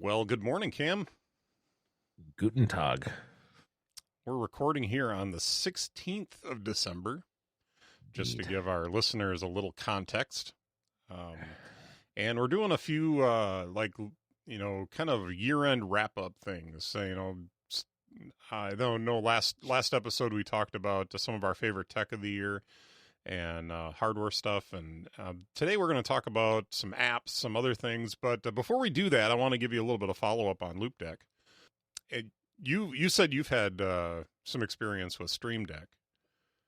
Well, good morning, Cam. Guten Tag. We're recording here on the 16th of December, just to Indeed. give our listeners a little context. Um, and we're doing a few, kind of year-end wrap-up things. So, I don't know. Last episode we talked about some of our favorite tech of the year and hardware stuff, and today we're going to talk about some apps, some other things. But before we do that, I want to give you a little bit of follow-up on Loop Deck. It, you said you've had some experience with Stream Deck.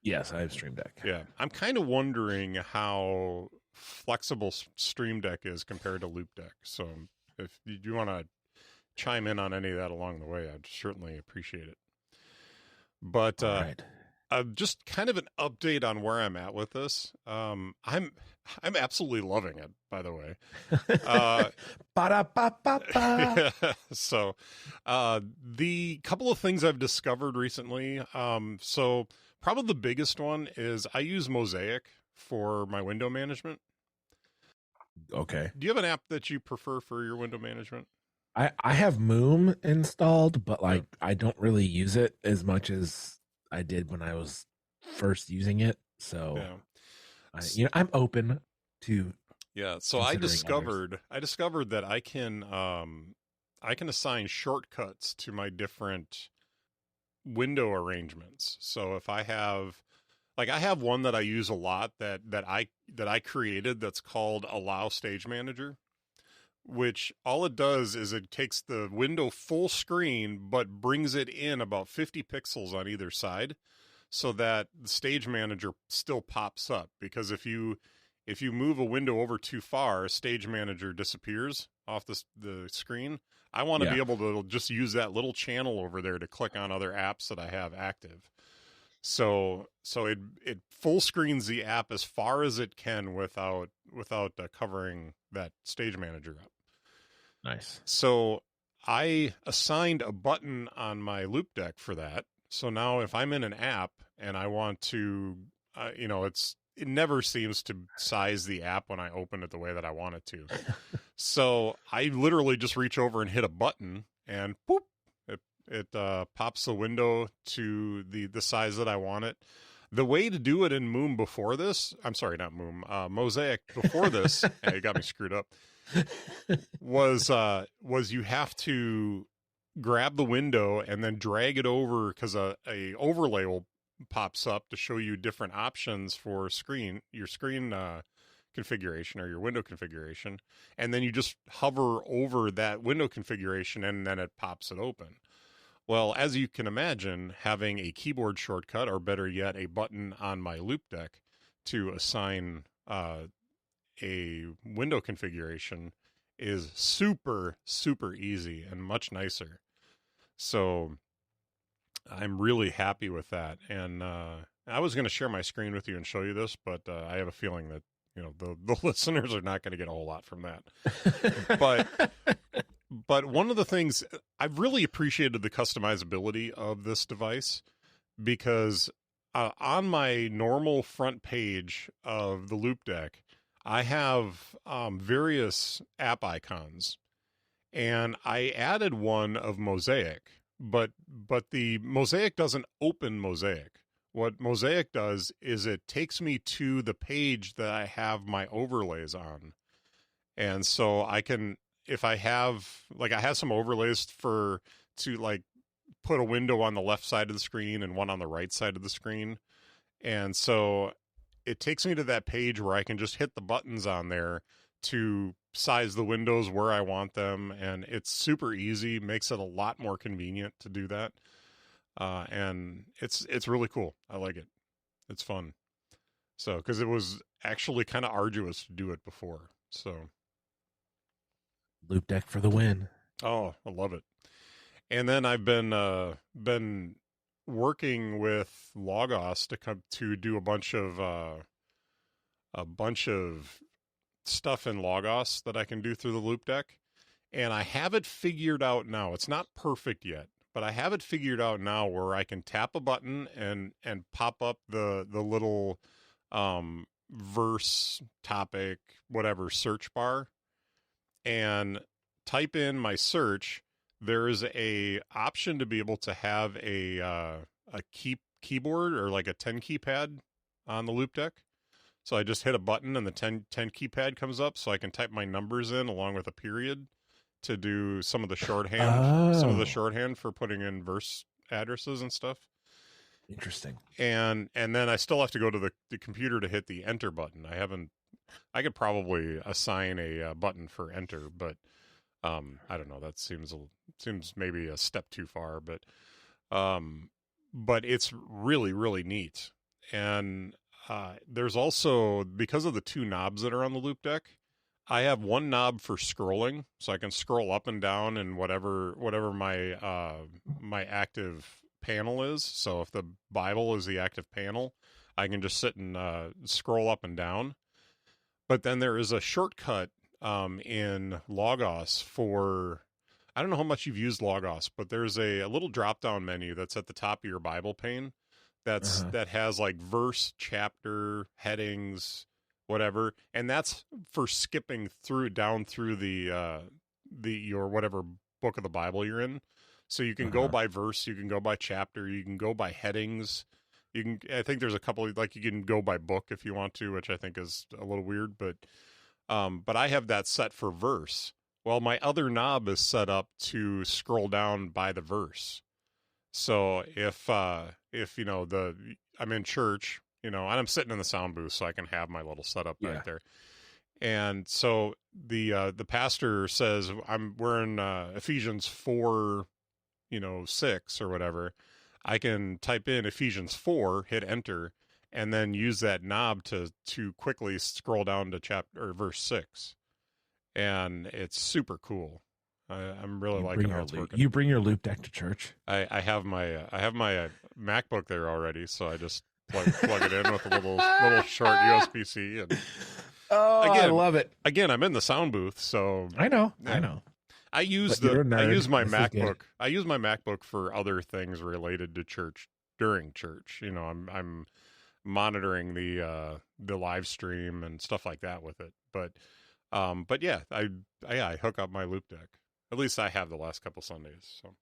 Yes, I have Stream Deck. Yeah, I'm kind of wondering how flexible Stream Deck is compared to Loop Deck. So if you want to chime in on any of that along the way, I'd certainly appreciate it. But All right. just kind of an update on where I'm at with this. I'm absolutely loving it, by the way. Ba-da-ba-ba-ba. So, the couple of things I've discovered recently. So probably the biggest one is I use Mosaic for my window management. Okay. Do you have an app that you prefer for your window management? I have Moom installed, but Yeah. I don't really use it as much as I did when I was first using it. So Yeah. I'm open to Yeah. So considering others. I discovered that I can assign shortcuts to my different window arrangements. So if I have one that I use a lot that I created that's called Allow Stage Manager, which all it does is it takes the window full screen but brings it in about 50 pixels on either side so that the stage manager still pops up, because if you move a window over too far, stage manager disappears off the screen. I want to be Yeah. able to just use that little channel over there to click on other apps that I have active. So it full screens the app as far as it can without covering that stage manager up. Nice. So I assigned a button on my Loop Deck for that. So now if I'm in an app and I want to, it never seems to size the app when I open it the way that I want it to. So I literally just reach over and hit a button, and boop, it pops the window to the size that I want it. The way to do it in Moom before this, I'm sorry, not Moom, Mosaic before this, it got me screwed up, was you have to grab the window and then drag it over, because a overlay will pops up to show you different options for your screen configuration or your window configuration, and then you just hover over that window configuration and then it pops it open. Well, as you can imagine, having a keyboard shortcut, or better yet, a button on my Loop Deck to assign a window configuration is super, super easy and much nicer. So I'm really happy with that. And I was going to share my screen with you and show you this, but I have a feeling that the listeners are not going to get a whole lot from that. But one of the things I've really appreciated the customizability of this device, because on my normal front page of the Loop Deck, I have various app icons, and I added one of Mosaic, but the Mosaic doesn't open Mosaic. What Mosaic does is it takes me to the page that I have my overlays on. And so I can, if I have, I have some overlays to put a window on the left side of the screen and one on the right side of the screen. And so it takes me to that page where I can just hit the buttons on there to size the windows where I want them. And it's super easy, makes it a lot more convenient to do that. And it's really cool. I like it. It's fun. So, because it was actually kind of arduous to do it before. So, Loop Deck for the win. oh, I love it. And then I've been working with Logos to do a bunch of stuff in Logos that I can do through the Loop Deck, and I have it figured out now. It's not perfect yet, but I have it figured out now where I can tap a button and pop up the little verse topic whatever search bar, and type in my search, there is a option to be able to have a keyboard or like a 10 keypad on the Loop Deck. So I just hit a button and the 10 keypad comes up, so I can type my numbers in along with a period to do some of the shorthand for putting in verse addresses and stuff. Interesting. And then I still have to go to the computer to hit the enter button. I could probably assign a button for enter, but I don't know. That seems maybe a step too far, but it's really, really neat. And there's also, because of the two knobs that are on the Loop Deck, I have one knob for scrolling, so I can scroll up and down in whatever my active panel is. So if the Bible is the active panel, I can just sit and scroll up and down. But then there is a shortcut in Logos for, I don't know how much you've used Logos, but there's a little drop-down menu that's at the top of your Bible pane that has like verse, chapter, headings, whatever, and that's for skipping down through your whatever book of the Bible you're in. So you can go by verse, you can go by chapter, you can go by headings. I think there's a couple, like you can go by book if you want to, which I think is a little weird, but I have that set for verse. Well, my other knob is set up to scroll down by the verse. So if I'm in church, and I'm sitting in the sound booth, so I can have my little setup back there. And so the pastor says we're in Ephesians 4, 6 or whatever. I can type in Ephesians 4, hit enter, and then use that knob to quickly scroll down to chapter or verse 6. And it's super cool. I'm really liking how it's working. You bring your Loop Deck to church? I have my MacBook there already, so I just plug it in with a little short USB-C. And I love it. Again, I'm in the sound booth, so I know. I use my MacBook. I use my MacBook for other things related to church during church. I'm monitoring the live stream and stuff like that with it. But yeah, I hook up my Loop Deck. At least I have the last couple Sundays. So,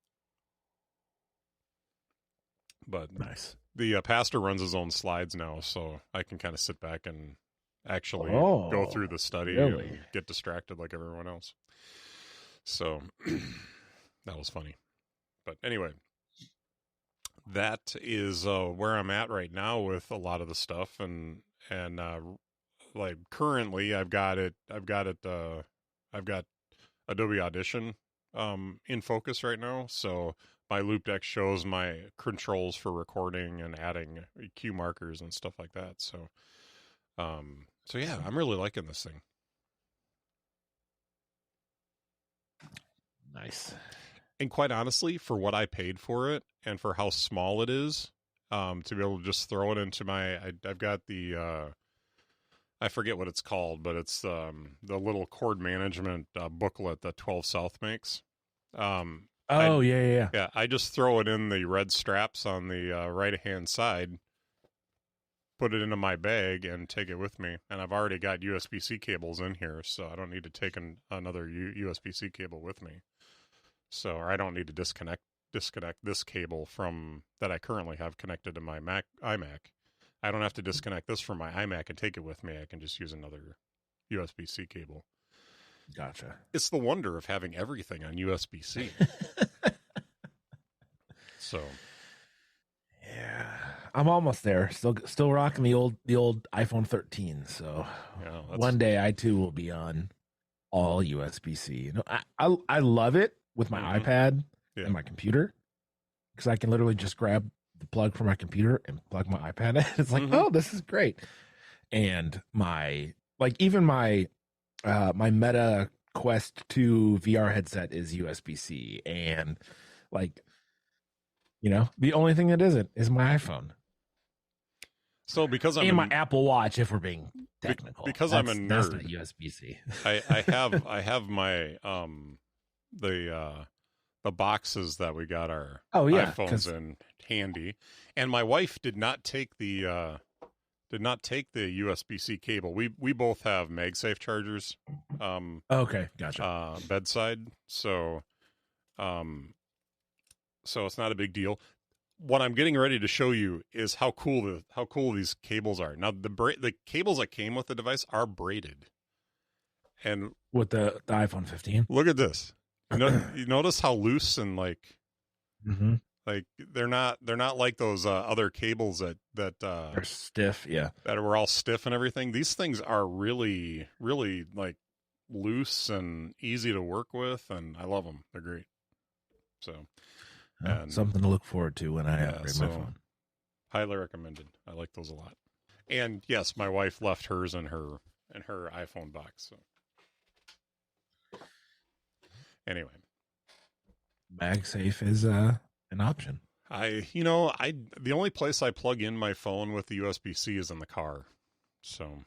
but nice. The pastor runs his own slides now, so I can kind of sit back and actually go through the study and get distracted like everyone else. So that was funny. But anyway, that is where I'm at right now with a lot of the stuff, and like currently I've got Adobe Audition in focus right now, so my Loop Deck shows my controls for recording and adding cue markers and stuff like that. So yeah, I'm really liking this thing. Nice. And quite honestly, for what I paid for it and for how small it is, to be able to just throw it into I've got the I forget what it's called, but it's the little chord management booklet that 12 South makes. Yeah. Yeah, I just throw it in the red straps on the right-hand side, put it into my bag, and take it with me. And I've already got USB-C cables in here, so I don't need to take another USB-C cable with me. So, or I don't need to disconnect this cable from that I currently have connected to my iMac. I don't have to disconnect this from my iMac and take it with me. I can just use another USB-C cable. Gotcha. It's the wonder of having everything on USB-C. So, yeah, I'm almost there. Still rocking the old iPhone 13. So yeah, one day I too will be on all USB-C. I love it with my iPad and my computer, because I can literally just grab the plug from my computer and plug my iPad in. It's like, oh, this is great. And my Meta Quest 2 VR headset is USB-C, and the only thing that isn't is my iPhone. So because I'm my Apple Watch, if we're being technical, because I'm a nerd, that's not USB-C. I have my the boxes that we got our iPhones in handy, and my wife did not take the did not take the USB-C cable. We both have MagSafe chargers. Okay, gotcha. Bedside, so it's not a big deal. What I'm getting ready to show you is how cool these cables are. Now the cables that came with the device are braided, and with the iPhone 15, look at this. You notice how loose and like, like they're not like those other cables that they're stiff, yeah, that were all stiff and everything. These things are really like loose and easy to work with, and I love them. They're great. So. And, something to look forward to when I upgrade my phone. Highly recommended. I like those a lot. And yes, my wife left hers in her iPhone box. So anyway, MagSafe is an option. The only place I plug in my phone with the USB-C is in the car. So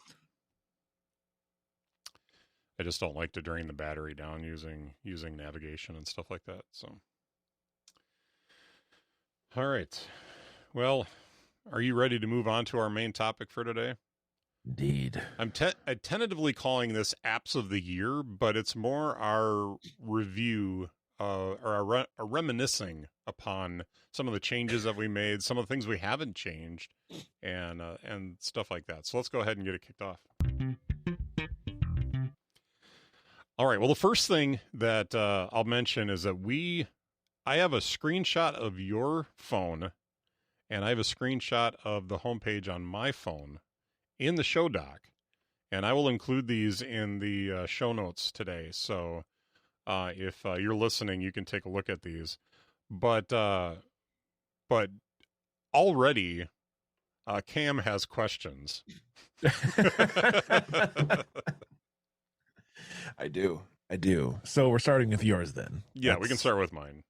I just don't like to drain the battery down using navigation and stuff like that. So. All right. Well, are you ready to move on to our main topic for today? Indeed. I'm tentatively calling this Apps of the Year, but it's more our review or our reminiscing upon some of the changes that we made, some of the things we haven't changed, and stuff like that. So let's go ahead and get it kicked off. All right. Well, the first thing that I'll mention is that I have a screenshot of your phone, and I have a screenshot of the homepage on my phone in the show doc, and I will include these in the show notes today. So if you're listening, you can take a look at these. But already, Cam has questions. I do. So we're starting with yours then. Yeah, we can start with mine.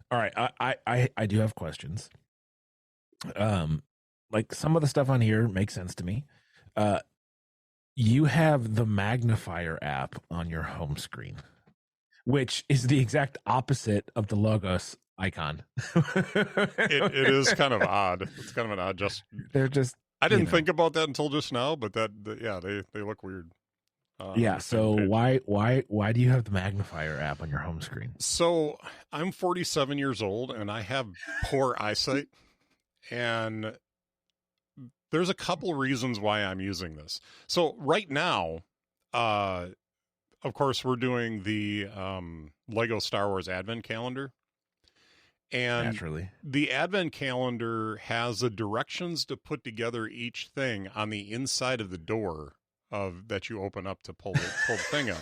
All right, I do have questions. Like some of the stuff on here makes sense to me. You have the magnifier app on your home screen, which is the exact opposite of the Logos icon. It is kind of odd. It's kind of an odd. I didn't think about that until just now, but they look weird. So why do you have the magnifier app on your home screen? So I'm 47 years old and I have poor eyesight, and there's a couple reasons why I'm using this. So right now, of course, we're doing the Lego Star Wars Advent Calendar. And naturally, the Advent Calendar has the directions to put together each thing on the inside of the door that you open up to pull the thing out.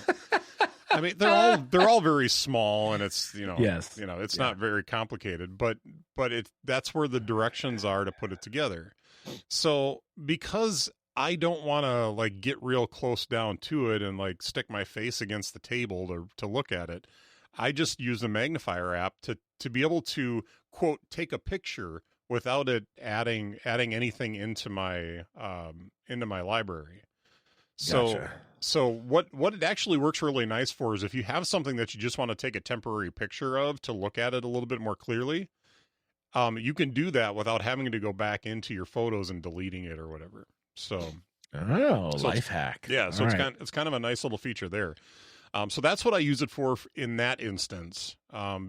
I mean, they're all very small, and it's it's not very complicated, but that's where the directions are to put it together. So because I don't want to like get real close down to it and like stick my face against the table to look at it, I just use the magnifier app to be able to quote take a picture without it adding anything into my library. Gotcha. So what it actually works really nice for is if you have something that you just want to take a temporary picture of to look at it a little bit more clearly, you can do that without having to go back into your photos and deleting it or whatever. So life hack. Yeah, so it's kind of a nice little feature there. So that's what I use it for in that instance,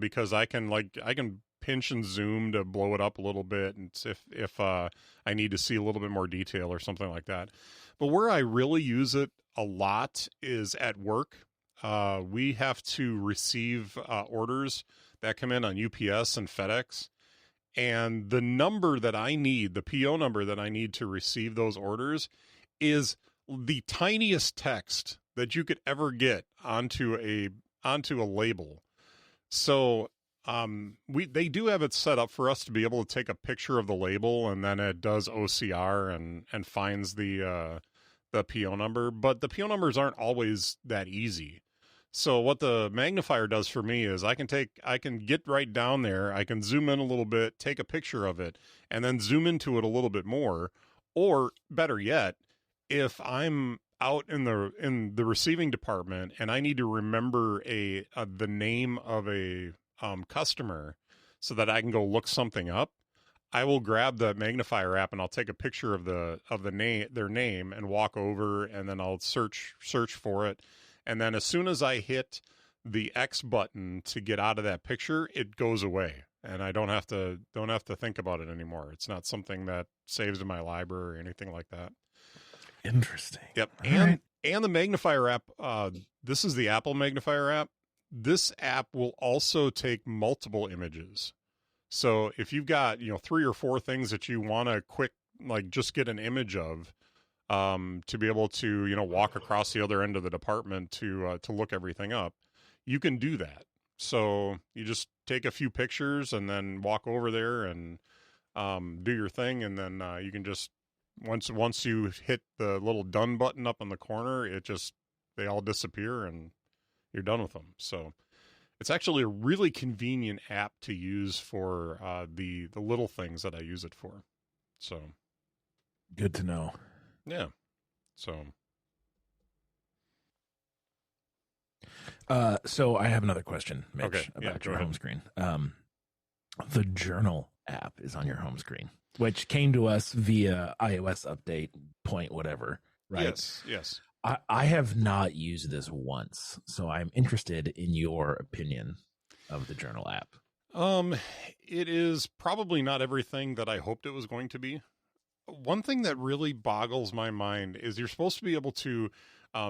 because I can pinch and zoom to blow it up a little bit, and if I need to see a little bit more detail or something like that. But where I really use it a lot is at work. We have to receive orders that come in on UPS and FedEx, and the number that I need, the PO number that I need to receive those orders, is the tiniest text that you could ever get onto a label. So they do have it set up for us to be able to take a picture of the label, and then it does OCR and finds the PO number, but the PO numbers aren't always that easy. So what the magnifier does for me is I can get right down there, I can zoom in a little bit, take a picture of it, and then zoom into it a little bit more. Or better yet, if I'm out in the receiving department and I need to remember the name of a customer so that I can go look something up, I will grab the magnifier app and I'll take a picture of their name and walk over, and then I'll search for it. And then as soon as I hit the X button to get out of that picture, it goes away. And I don't have to think about it anymore. It's not something that saves in my library or anything like that. Interesting. Yep. All and the magnifier app, this is the Apple magnifier app. This app will also take multiple images. So if you've got, 3 or 4 things that you want to quick, like just get an image of, to be able to, walk across the other end of the department to look everything up, you can do that. So you just take a few pictures and then walk over there and do your thing. And then you can just, once you hit the little done button up in the corner, they all disappear and you're done with them. So it's actually a really convenient app to use for the little things that I use it for. So good to know. Yeah. So so I have another question, Mitch, Okay. about your home screen. The Journal app is on your home screen, which came to us via iOS update point whatever, right? Yes. I have not used this once, so I'm interested in your opinion of the Journal app. It is probably not everything that I hoped it was going to be. One thing that really boggles my mind is you're supposed to be able to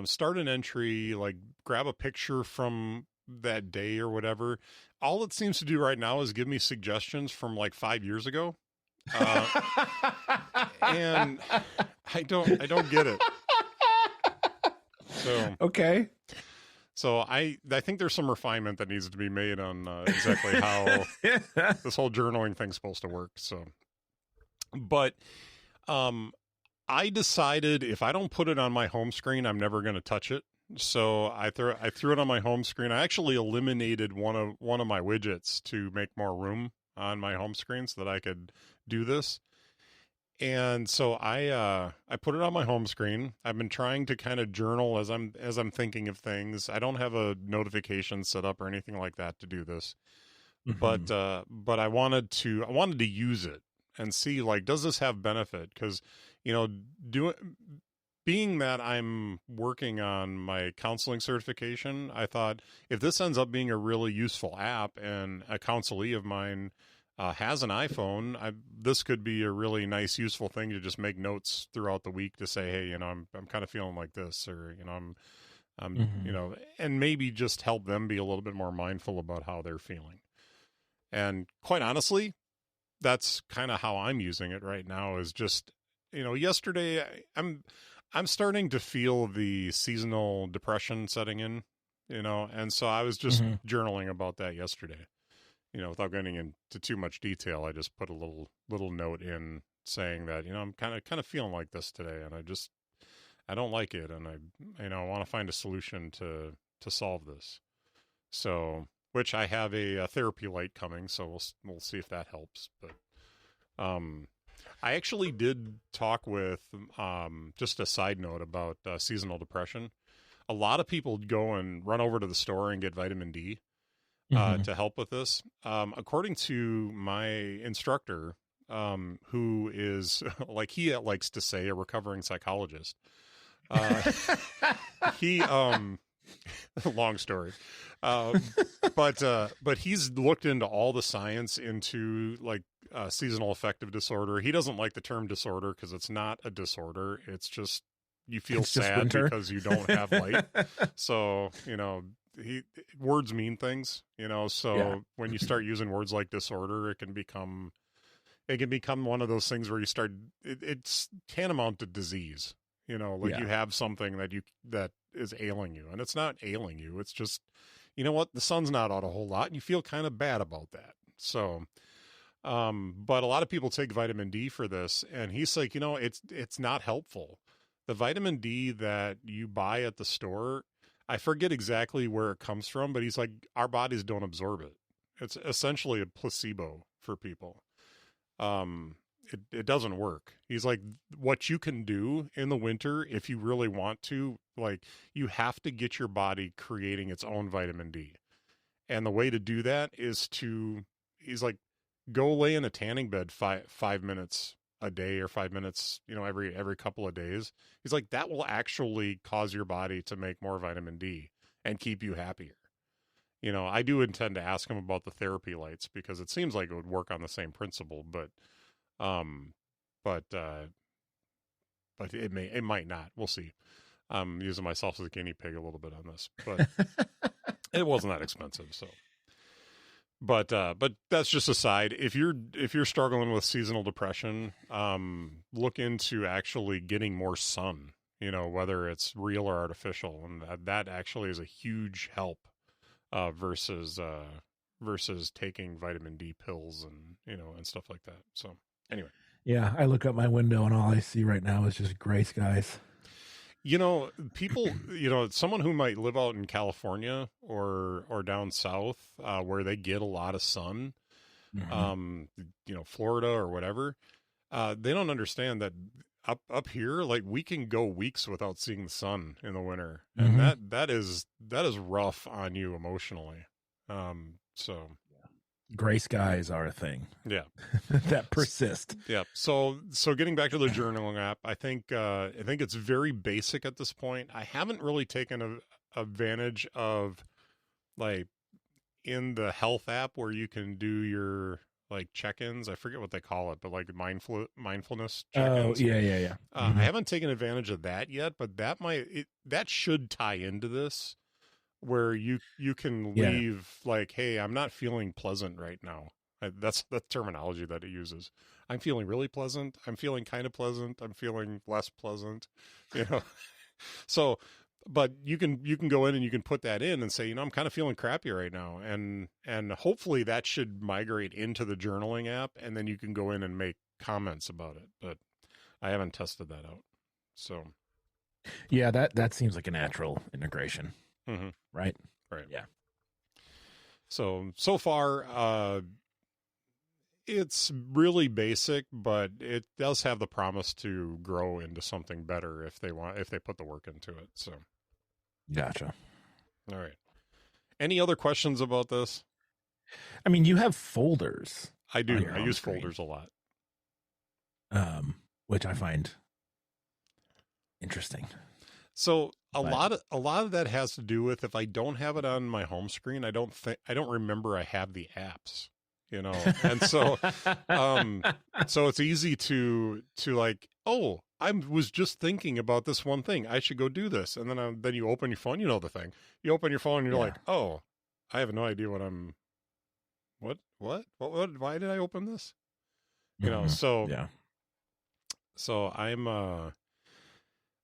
start an entry, like grab a picture from that day or whatever. All it seems to do right now is give me suggestions from like 5 years ago. And I don't get it. So okay. So I think there's some refinement that needs to be made on exactly how this whole journaling thing's supposed to work. So, but I decided if I don't put it on my home screen, I'm never going to touch it. So I threw it on my home screen. I actually eliminated one of my widgets to make more room on my home screen so that I could do this. And so I put it on my home screen. I've been trying to kind of journal as I'm thinking of things. I don't have a notification set up or anything like that to do this. Mm-hmm. But I wanted to use it and see, like, does this have benefit? Because, being that I'm working on my counseling certification, I thought if this ends up being a really useful app and a counselee of mine has an iPhone, this could be a really nice, useful thing to just make notes throughout the week to say, hey, I'm kind of feeling like this, or I'm mm-hmm. And maybe just help them be a little bit more mindful about how they're feeling. And quite honestly, that's kind of how I'm using it right now. Is just, yesterday I'm starting to feel the seasonal depression setting in, and so I was just mm-hmm. journaling about that yesterday. Without getting into too much detail, I just put a little note in saying that, I'm kind of feeling like this today, and I don't like it, and I want to find a solution to solve this. So, which I have a therapy light coming, so we'll see if that helps. But I actually did talk with just a side note about seasonal depression. A lot of people go and run over to the store and get vitamin D. To help with this. According to my instructor, who is, like he likes to say, a recovering psychologist. He, long story. But he's looked into all the science into like seasonal affective disorder. He doesn't like the term disorder because it's not a disorder. It's just, you feel sad because you don't have light. So, words mean things, so when you start using words like disorder, it can become one of those things where you start, it's tantamount to disease, you have something that is ailing you, and it's not ailing you. It's just, the sun's not out a whole lot and you feel kind of bad about that. So, but a lot of people take vitamin D for this, and he's like, it's not helpful. The vitamin D that you buy at the store, I forget exactly where it comes from, but he's like, our bodies don't absorb it. It's essentially a placebo for people. It doesn't work. He's like, what you can do in the winter, if you really want to, like, you have to get your body creating its own vitamin D. And the way to do that is he's like, go lay in a tanning bed 5 minutes a day or 5 minutes, every couple of days. He's like, that will actually cause your body to make more vitamin D and keep you happier. I do intend to ask him about the therapy lights because it seems like it would work on the same principle, but it might not. We'll see. I'm using myself as a guinea pig a little bit on this, but it wasn't that expensive. So, but that's just a side. If you're struggling with seasonal depression, look into actually getting more sun, whether it's real or artificial. And that actually is a huge help, versus taking vitamin D pills and stuff like that. So anyway. Yeah, I look out my window and all I see right now is just gray skies. People, someone who might live out in California or down south, where they get a lot of sun, Florida or whatever, they don't understand that up here, like, we can go weeks without seeing the sun in the winter, and that is rough on you emotionally. So gray skies are a thing. Yeah. That persist. Yeah. So getting back to the journaling app, I think it's very basic at this point. I haven't really taken advantage of, like, in the health app where you can do your, like, check-ins. I forget what they call it, but like mindfulness check-ins. Oh, yeah. I haven't taken advantage of that yet, but that should tie into this, where you can leave, like, hey, I'm not feeling pleasant right now. That's the terminology that it uses. I'm feeling really pleasant. I'm feeling kind of pleasant. I'm feeling less pleasant, So, but you can go in and you can put that in and say, I'm kind of feeling crappy right now. And hopefully that should migrate into the journaling app, and then you can go in and make comments about it. But I haven't tested that out. So yeah, that seems like a natural integration. Mm-hmm. Right. Yeah. So far, it's really basic, but it does have the promise to grow into something better if they put the work into it. So, gotcha. All right. Any other questions about this? I mean, you have folders. I do. I use folders a lot. Which I find interesting. So a lot of that has to do with, if I don't have it on my home screen, I don't remember I have the apps, and so so it's easy to like, oh, I was just thinking about this one thing, I should go do this, and then you open your phone, the thing, you open your phone and you're like, oh, I have no idea what why did I open this, so yeah. So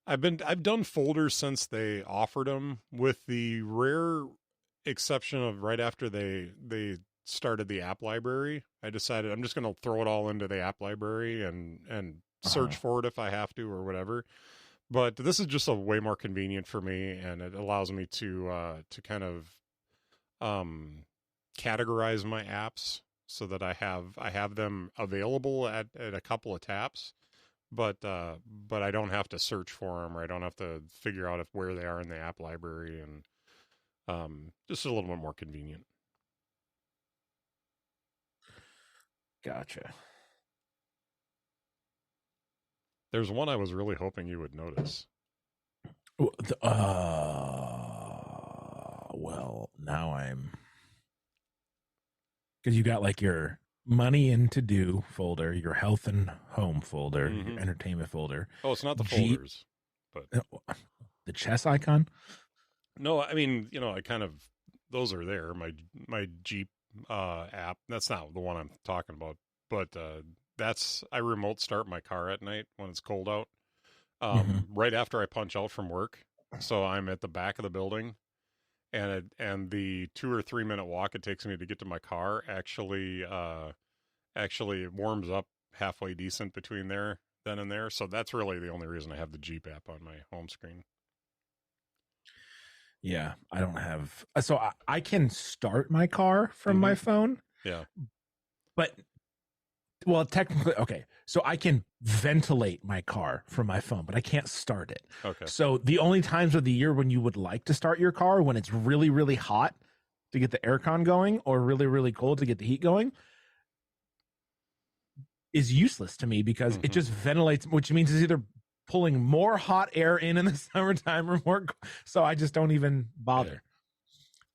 I've done folders since they offered them, with the rare exception of right after they started the app library. I decided I'm just going to throw it all into the app library and search for it if I have to or whatever. But this is just a way more convenient for me, and it allows me to kind of categorize my apps so that I have them available at a couple of taps. But I don't have to search for them, or I don't have to figure out where they are in the app library, and just a little bit more convenient. Gotcha. There's one I was really hoping you would notice. Well, now because you got like your money and to do folder, your health and home folder, your entertainment folder. Oh, it's not the folders, but the chess icon. No, I mean, I kind of, those are there. My Jeep app. That's not the one I'm talking about, but I remote start my car at night when it's cold out. Right after I punch out from work, so I'm at the back of the building, and the 2 or 3 minute walk it takes me to get to my car actually warms up halfway decent between then and there. So that's really the only reason I have the Jeep app on my home screen. Yeah, I don't have. So I can start my car from my phone. Yeah, but well, technically, okay. So I can ventilate my car from my phone, but I can't start it. Okay. So the only times of the year when you would like to start your car, when it's really, really hot to get the aircon going, or really, really cold to get the heat going, is useless to me because it just ventilates, which means it's either pulling more hot air in the summertime or more. So I just don't even bother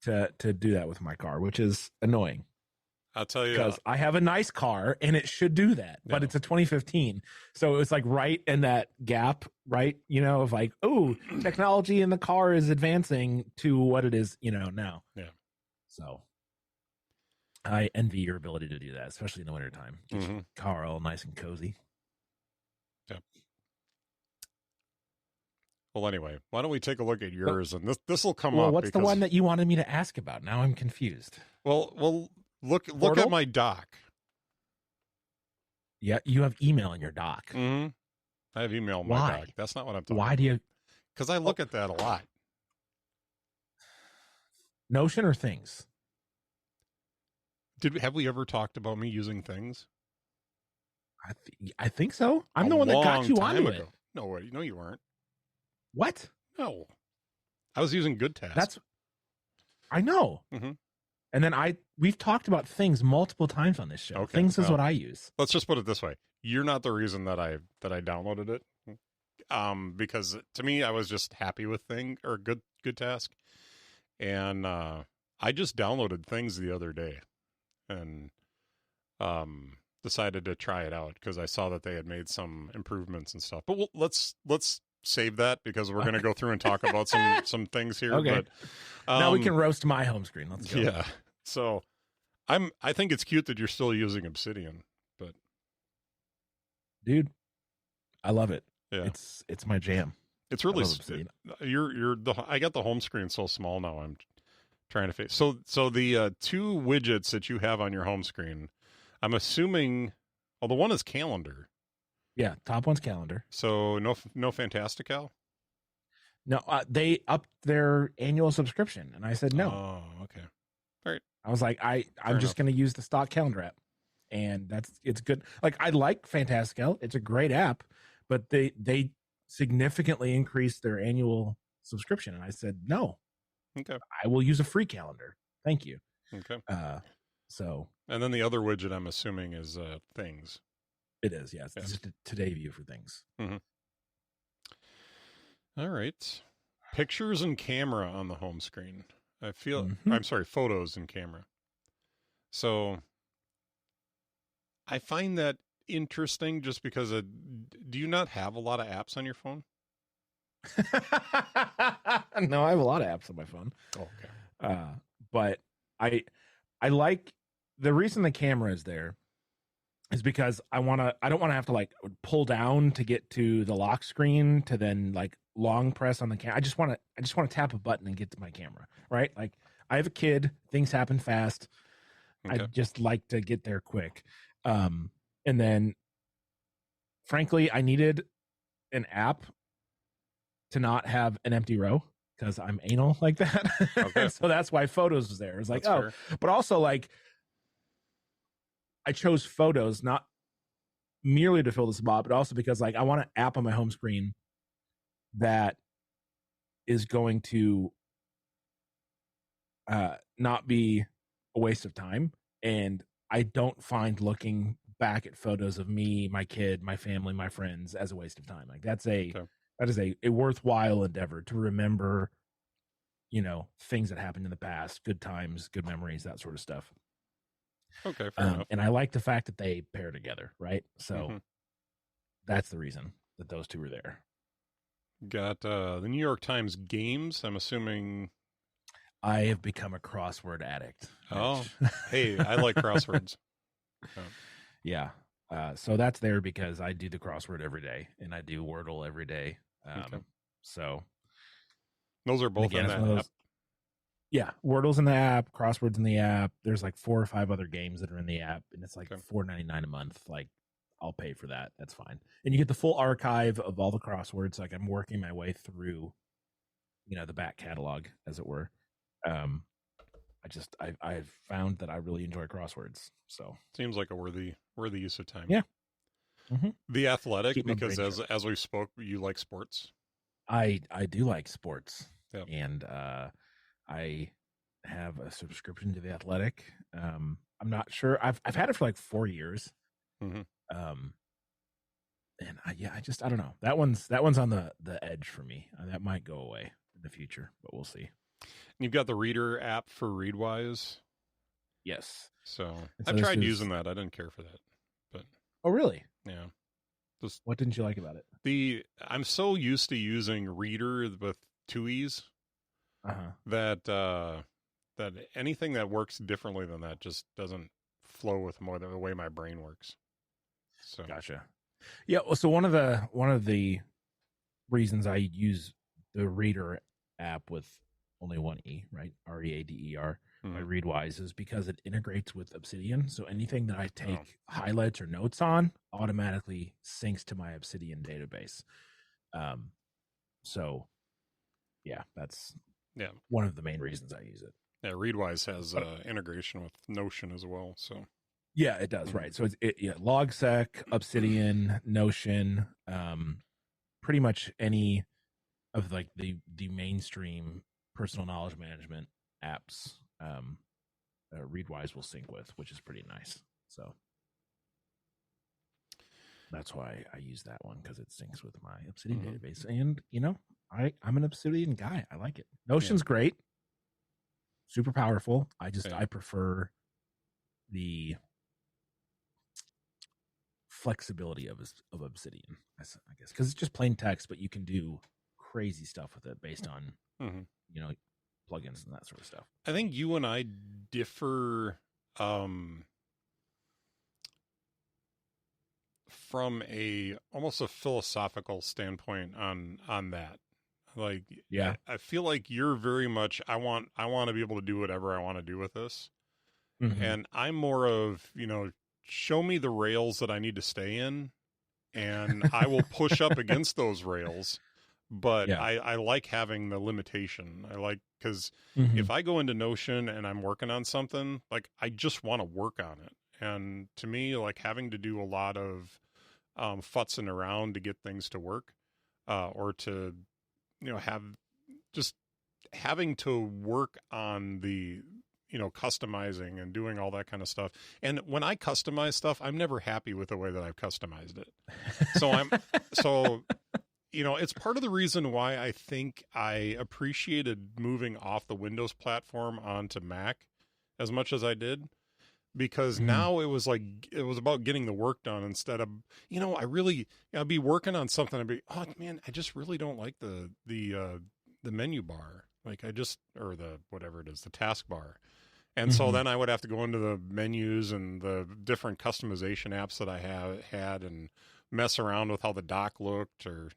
to do that with my car, which is annoying. I'll tell you, because I have a nice car and it should do that, but it's a 2015. So it's like right in that gap, right? You know, of like, oh, technology in the car is advancing to what it is, you know, now. Yeah. So I envy your ability to do that, especially in the wintertime. Get your car all nice and cozy. Yep. Well, anyway, why don't we take a look at yours, and this will come up. Well, what's the one that you wanted me to ask about? Now I'm confused. Well, look at my dock. Yeah, you have email in your dock. I have email in my dock. That's not what I'm talking about. Why do you? Because I look at that a lot. Notion or Things? Have we ever talked about me using Things? I think so. I'm the one that got you onto it. No, you weren't. What? No, I was using Good Task. I know. And then we've talked about Things multiple times on this show. Okay, Things is what I use. Let's just put it this way: you're not the reason that I downloaded it, because to me, I was just happy with Good Task, and I just downloaded Things the other day, and decided to try it out because I saw that they had made some improvements and stuff. But let's save that because we're going to go through and talk about some things here. Okay. But now we can roast my home screen. Let's go. Yeah. So I think it's cute that you're still using Obsidian, but dude, I love it. Yeah. It's my jam. It's really I got the home screen so small now. I'm trying to face. So the two widgets that you have on your home screen, I'm assuming the one is calendar. Yeah, top one's calendar. So no Fantastical? No, they upped their annual subscription, and I said no. Oh, okay. All right. I was like, I'm just going to use the stock calendar app, and it's good. Like, I like Fantastical; it's a great app, but they significantly increased their annual subscription, and I said no. Okay. I will use a free calendar. Thank you. Okay. So. And then the other widget, I'm assuming, is Things. It is, yes. It's just a today view for Things. All right. Pictures and camera on the home screen. I feel, I'm sorry, photos and camera. So I find that interesting just because do you not have a lot of apps on your phone? No, I have a lot of apps on my phone. Oh, okay. But I like the reason the camera is there is because I don't want to have to like pull down to get to the lock screen to then like long press on the camera. I just want to tap a button and get to my camera, right? Like I have a kid, things happen fast. Okay. I just like to get there quick. And then frankly, I needed an app to not have an empty row because I'm anal like that. Okay. So that's why Photos was there. It's like, fair. But also like I chose Photos not merely to fill the spot, but also because like I want an app on my home screen that is going to not be a waste of time. And I don't find looking back at photos of me, my kid, my family, my friends as a waste of time. Like that is a worthwhile endeavor to remember, you know, things that happened in the past, good times, good memories, that sort of stuff. Okay, fair enough. And I like the fact that they pair together, right? So that's the reason that those two were there. Got the New York Times games. I'm assuming I have become a crossword addict. Oh, hey, I like crosswords. Yeah. So that's there because I do the crossword every day and I do Wordle every day. So those are both in that app. Yeah, Wordle's in the app, crosswords in the app. There's like 4 or 5 other games that are in the app, and it's like $4.99 a month. Like, I'll pay for that. That's fine. And you get the full archive of all the crosswords. Like, I'm working my way through, you know, the back catalog, as it were. I've found that I really enjoy crosswords. So seems like a worthy use of time. Yeah. The Athletic, because as we spoke, you like sports. I do like sports, and I have a subscription to The Athletic. I'm not sure. I've had it for like 4 years. Um, and I don't know. That one's on the edge for me. That might go away in the future, but we'll see. You've got the Reader app for Readwise. Yes. So so I tried using that. I didn't care for that. But oh, really? Yeah. What didn't you like about it? I'm so used to using Reader with 2 E's that that anything that works differently than that just doesn't flow with more the way my brain works. So gotcha. Yeah. Well, so one of the reasons I use the Reader app with only one E, right? READER by Readwise is because it integrates with Obsidian. So anything that I take highlights or notes on automatically syncs to my Obsidian database. So yeah, that's one of the main reasons I use it. Yeah, Readwise has integration with Notion as well. So yeah, it does. Right. So it's LogSec, Obsidian, Notion, pretty much any of like the mainstream personal knowledge management apps, Readwise will sync with, which is pretty nice. So that's why I use that one, because it syncs with my Obsidian database. And I'm an Obsidian guy. I like it. Notion's great, super powerful. I prefer the flexibility of Obsidian, I guess, because it's just plain text, but you can do crazy stuff with it based on plugins and that sort of stuff. I think you and I differ from almost a philosophical standpoint on that. Like, yeah, I feel like you're very much I want to be able to do whatever I want to do with this, and I'm more of show me the rails that I need to stay in, and I will push up against those rails. But I like having the limitation. I like, because if I go into Notion and I'm working on something, like, I just want to work on it. And to me, like, having to do a lot of futzing around to get things to work, or to, having to work on the, customizing and doing all that kind of stuff. And when I customize stuff, I'm never happy with the way that I've customized it. So it's part of the reason why I think I appreciated moving off the Windows platform onto Mac as much as I did, because now it was about getting the work done instead of, I'd be working on something. I'd be, oh man, I just really don't like the menu bar. Like or the, whatever it is, the taskbar. And so then I would have to go into the menus and the different customization apps that I had and mess around with how the dock looked, or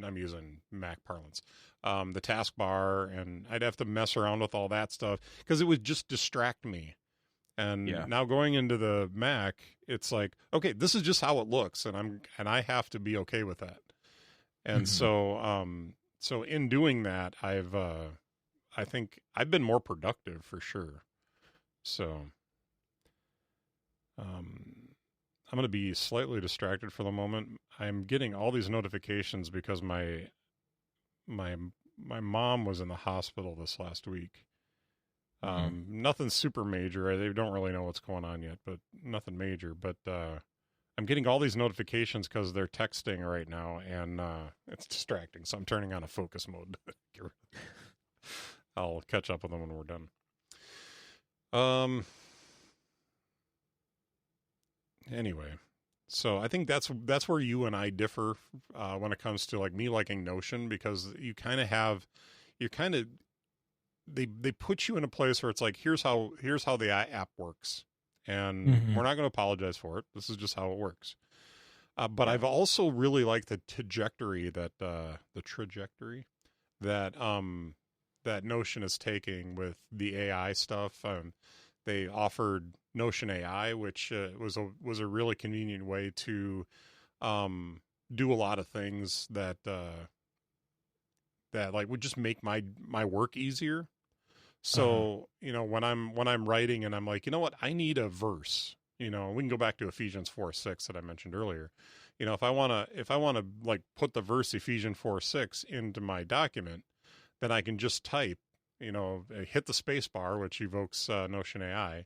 I'm using Mac parlance, the taskbar, and I'd have to mess around with all that stuff because it would just distract me. And now going into the Mac, it's like, okay, this is just how it looks, and I have to be okay with that. And so in doing that, I think I've been more productive for sure. So I'm going to be slightly distracted for the moment. I'm getting all these notifications because my mom was in the hospital this last week. Nothing super major. They don't really know what's going on yet, but nothing major. But I'm getting all these notifications because they're texting right now, and it's distracting. So I'm turning on a focus mode. I'll catch up with them when we're done. Anyway, so I think that's where you and I differ when it comes to like me liking Notion, because they put you in a place where it's like, here's how the app works, and we're not going to apologize for it. This is just how it works. But I've also really liked the trajectory that that Notion is taking with the AI stuff. They offered Notion AI, which was a really convenient way to do a lot of things that like would just make my work easier. So when I'm writing and I'm like, you know what, I need a verse. We can go back to Ephesians 4:6 that I mentioned earlier. If I wanna like put the verse Ephesians 4:6 into my document, then I can just type, hit the space bar, which evokes Notion AI,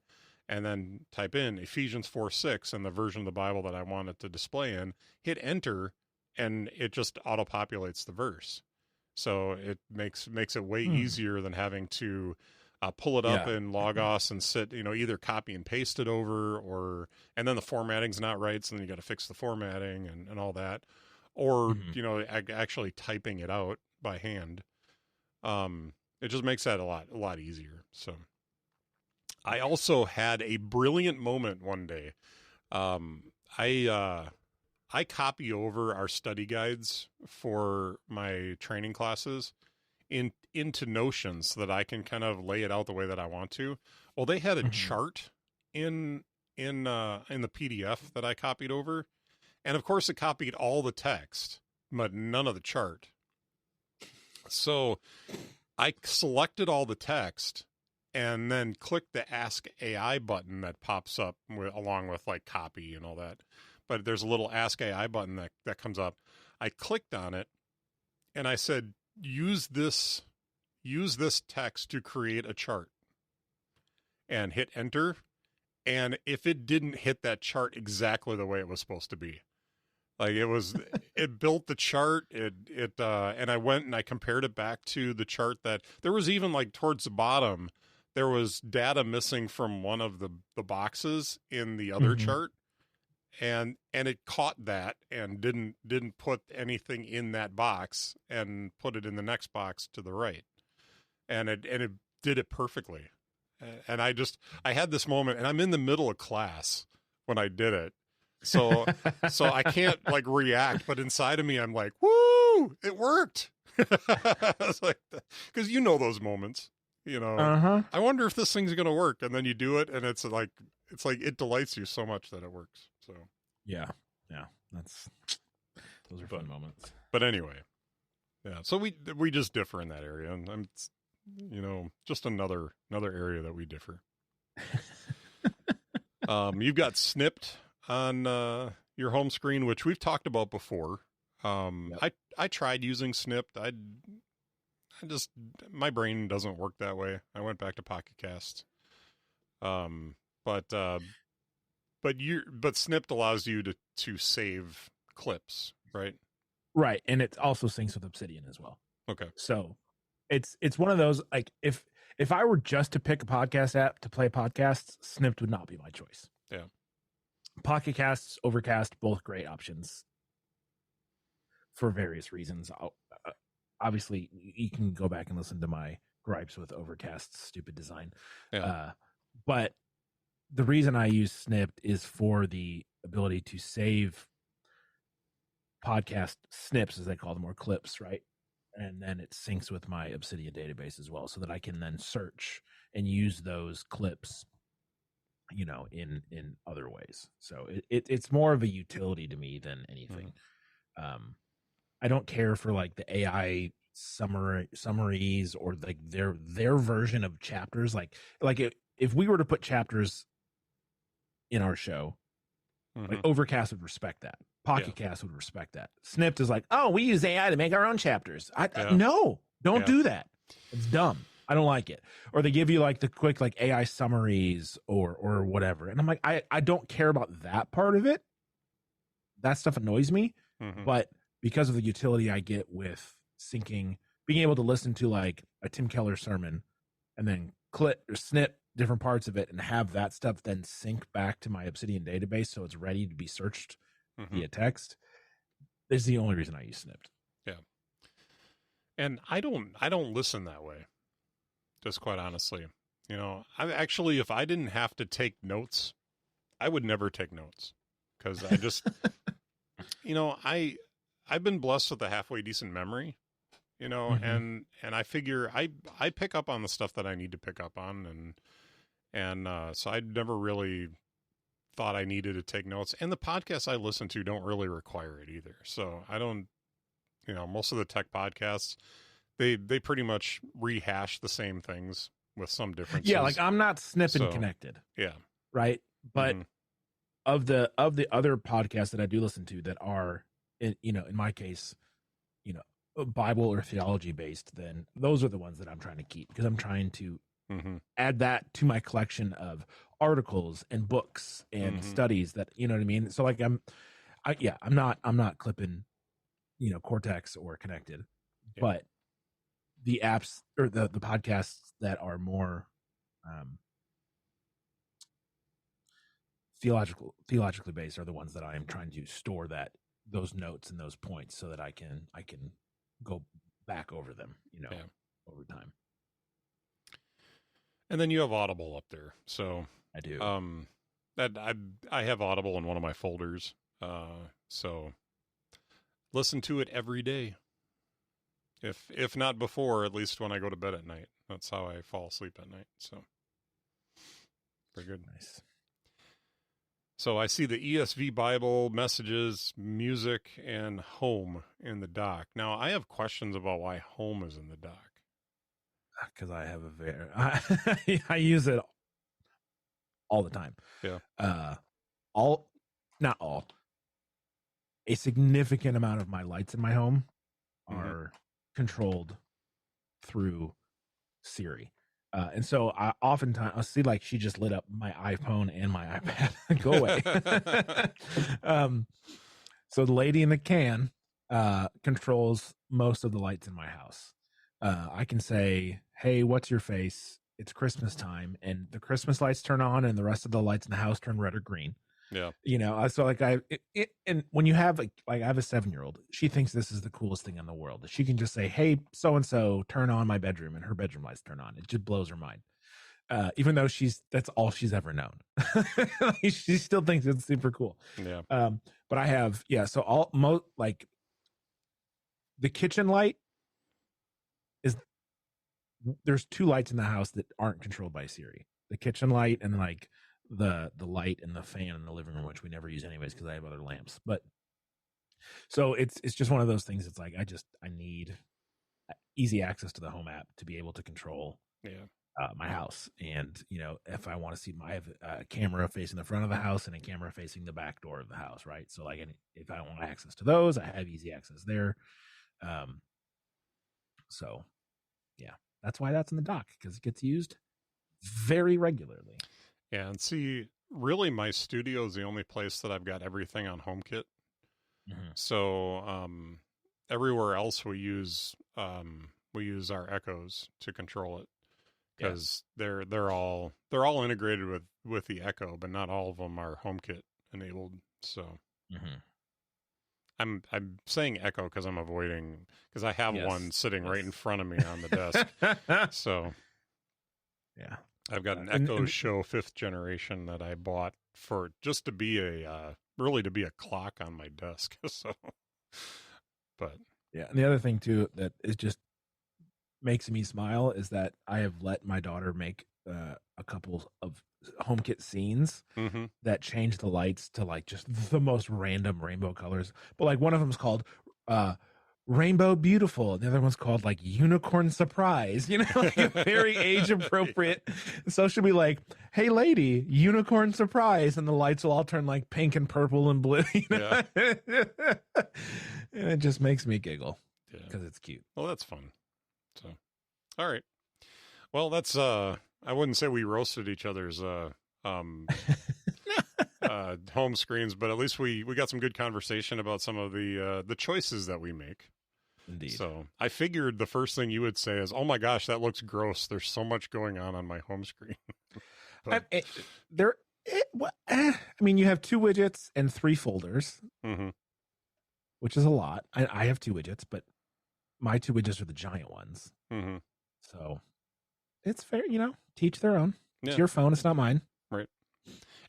and then type in Ephesians 4:6 and the version of the Bible that I want it to display in, hit enter, and it just auto-populates the verse. So it makes it way easier than having to pull it up in Logos and sit, either copy and paste it over, and then the formatting's not right, so then you got to fix the formatting and all that, or actually typing it out by hand. It just makes that a lot easier. So I also had a brilliant moment one day. I copy over our study guides for my training classes into Notion so that I can kind of lay it out the way that I want to. Well, they had a chart in the PDF that I copied over, and of course it copied all the text, but none of the chart. So I selected all the text and then clicked the Ask AI button that pops up along with like copy and all that. But there's a little Ask AI button that comes up. I clicked on it and I said, use this text to create a chart, and hit enter. And if it didn't hit that chart exactly the way it was supposed to be, like it built the chart, and I went and I compared it back to the chart that there was, even like towards the bottom, there was data missing from one of the boxes in the other chart. And it caught that and didn't put anything in that box and put it in the next box to the right. And it did it perfectly. And I had this moment, and I'm in the middle of class when I did it. So I can't like react, but inside of me, I'm like, woo, it worked. It's like, because those moments, I wonder if this thing's going to work. And then you do it, and it's like it delights you so much that it works. So yeah, those are fun moments. But anyway, yeah. So we just differ in that area, and I'm, just another area that we differ. You've got Snipped on your home screen, which we've talked about before. I tried using Snipped. I just, my brain doesn't work that way. I went back to Pocket Casts. But Snipped allows you to save clips, right? Right, and it also syncs with Obsidian as well. Okay. So it's one of those, like, if I were just to pick a podcast app to play podcasts, Snipped would not be my choice. Yeah. Pocket Casts, Overcast, both great options for various reasons. Obviously, you can go back and listen to my gripes with Overcast's stupid design. Yeah. But the reason I use Snipped is for the ability to save podcast snips, as they call them, or clips, right? And then it syncs with my Obsidian database as well, so that I can then search and use those clips, in other ways. So it's more of a utility to me than anything. I don't care for like the AI summaries or like their version of chapters. Like if we were to put chapters in our show, like Overcast would respect that. Pocket Cast would respect that. Snipped is like, oh, we use AI to make our own chapters. No, don't do that. It's dumb. I don't like it. Or they give you like the quick like AI summaries or whatever. And I'm like, I don't care about that part of it. That stuff annoys me. But because of the utility I get with syncing, being able to listen to like a Tim Keller sermon and then clip or snip different parts of it and have that stuff then sync back to my Obsidian database so it's ready to be searched via text, is the only reason I use Snipped. Yeah. And I don't listen that way, just quite honestly. I actually, if I didn't have to take notes, I would never take notes, because I just I've been blessed with a halfway decent memory, and I figure I pick up on the stuff that I need to pick up on, and so I never really thought I needed to take notes. And the podcasts I listen to don't really require it either. So I don't, most of the tech podcasts, they pretty much rehash the same things with some differences. Yeah, like I'm not snipping connected. Yeah. Right. But of the other podcasts that I do listen to that are in my case, Bible or theology based, then those are the ones that I'm trying to keep, because I'm trying to add that to my collection of articles and books and studies that, you know what I mean? So like I'm not clipping, Cortex or Connected, but the apps or the podcasts that are more theologically based are the ones that I am trying to store those notes and those points so that I can go back over them, over time. And then you have Audible up there. So I do. That I have Audible in one of my folders. So listen to it every day. If not before, at least when I go to bed at night. That's how I fall asleep at night. So very good. Nice. So I see the ESV Bible, messages, music, and home in the dock. Now I have questions about why home is in the dock. Because I have I use it all the time. Yeah. Not all. A significant amount of my lights in my home are controlled through Siri. And so I'll see like she just lit up my iPhone and my iPad. Go away. So the lady in the can controls most of the lights in my house. I can say, hey, what's your face? It's Christmas time, and the Christmas lights turn on and the rest of the lights in the house turn red or green. Yeah. So like and when you have like I have a 7-year-old, she thinks this is the coolest thing in the world. She can just say, hey, so-and-so, turn on my bedroom, and her bedroom lights turn on. It just blows her mind. Even though that's all she's ever known. She still thinks it's super cool. Yeah. But I have, so like the kitchen light there's 2 lights in the house that aren't controlled by Siri. The kitchen light and like the light and the fan in the living room, which we never use anyways because I have other lamps. But so it's just one of those things. It's like I need easy access to the home app to be able to control my house. And if I want to see, I have a camera facing the front of the house and a camera facing the back door of the house, right? So like if I want access to those, I have easy access there. So yeah, that's why that's in the dock, because it gets used very regularly. Yeah, and see, really my studio is the only place that I've got everything on HomeKit. So everywhere else we use our Echoes to control it, because they're all integrated with the Echo, but not all of them are HomeKit enabled. So I'm saying Echo because I'm avoiding, because I have one sitting right in front of me on the desk. So yeah, I've got an Echo Show 5th generation that I bought for just to be a clock on my desk. So, but yeah, and the other thing too that is just makes me smile is that I have let my daughter make a couple of HomeKit scenes that change the lights to like just the most random rainbow colors. But like one of them is called Rainbow Beautiful, and the other one's called like Unicorn Surprise, like a very age appropriate. So she'll be like, hey lady, Unicorn Surprise, and the lights will all turn like pink and purple and blue. And it just makes me giggle because it's cute. Well, that's fun. So all right, well, that's I wouldn't say we roasted each other's home screens, but at least we got some good conversation about some of the choices that we make. Indeed. So I figured the first thing you would say is, "Oh my gosh, that looks gross. There's so much going on my home screen." You have 2 widgets and 3 folders, which is a lot. I have 2 widgets, but my 2 widgets are the giant ones. So it's fair, teach their own. It's your phone. It's not mine. Right.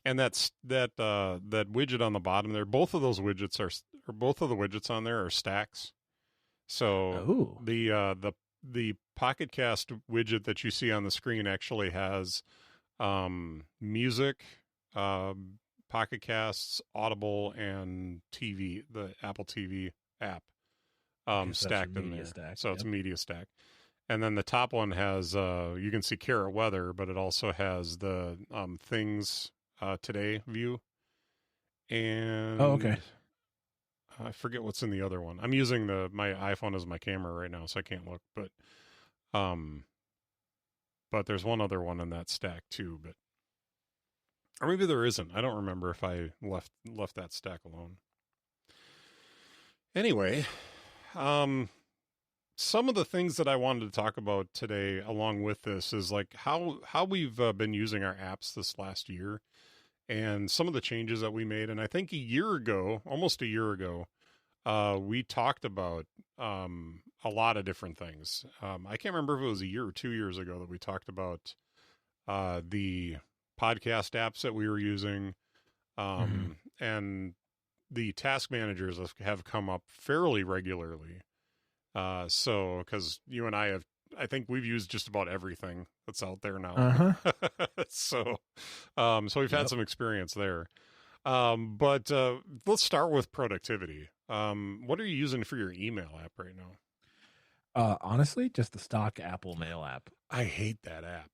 And that widget on the bottom there, both of those widgets both of the widgets on there are stacks. So the Pocket Cast widget that you see on the screen actually has music, Pocket Casts, Audible, and TV, the Apple TV app stacked in there. So it's a media stack. And then the top one has, you can see Carrot Weather, but it also has the Things Today view. And okay. I forget what's in the other one. I'm using my iPhone as my camera right now, so I can't look. But but there's one other one in that stack too. But or maybe there isn't. I don't remember if I left that stack alone. Anyway, some of the things that I wanted to talk about today, along with this, is like how we've been using our apps this last year, and some of the changes that we made. And I think almost a year ago, we talked about a lot of different things. I can't remember if it was a year or 2 years ago that we talked about the podcast apps that we were using, and the task managers have come up fairly regularly. So because you and I think we've used just about everything that's out there now. So we've had some experience there. But let's start with productivity. What are you using for your email app right now? Honestly, just the stock Apple Mail app. I hate that app.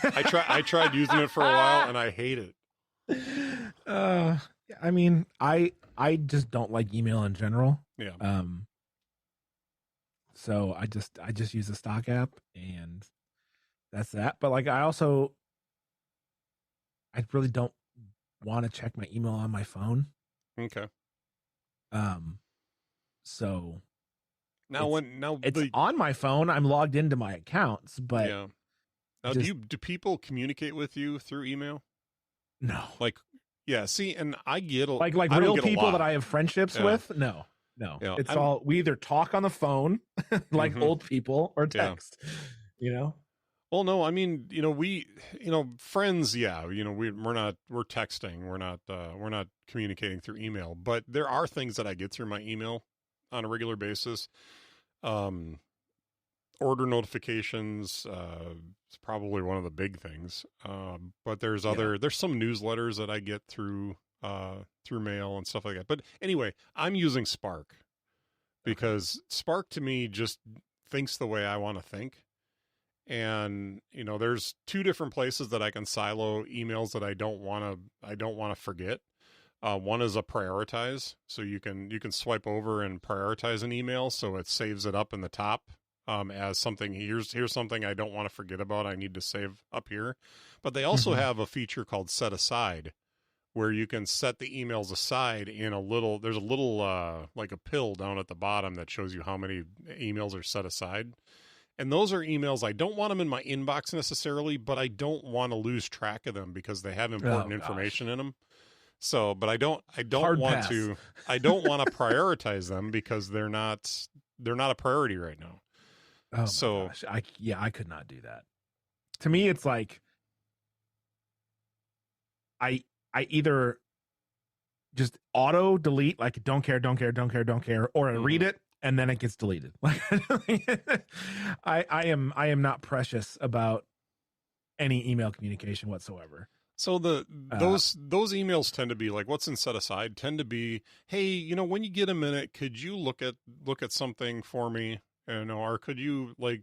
I tried using it for a while and I hate it. I mean, I just don't like email in general. Yeah. So I just use the stock app and that's that. But like, I really don't want to check my email on my phone. Okay. So it's on my phone. I'm logged into my accounts, but yeah. Now, do people communicate with you through email? No. Like, yeah. See, and I get like real people that I have friendships with. No. Yeah. It's all, we either talk on the phone like old people or text. Well, no, I mean, friends. Yeah, we're texting. We're not communicating through email. But there are things that I get through my email on a regular basis. Order notifications is probably one of the big things. But there's some newsletters that I get through mail and stuff like that. But anyway, I'm using Spark because Spark to me just thinks the way I want to think. And, there's two different places that I can silo emails that I don't want to forget. One is a prioritize. So you can swipe over and prioritize an email. So it saves it up in the top, as something, here's something I don't want to forget about. I need to save up here. But they also have a feature called set aside, where you can set the emails aside in there's a little, like a pill down at the bottom that shows you how many emails are set aside. And those are emails, I don't want them in my inbox necessarily, but I don't want to lose track of them because they have important information in them. So, but I don't want to prioritize them because they're not a priority right now. Oh my gosh. I could not do that. To me, it's like, I either just auto delete, like don't care, or I read it and then it gets deleted. Like I am not precious about any email communication whatsoever. So those emails tend to be like, what's in set aside tend to be, hey, when you get a minute, could you look at something for me, or could you like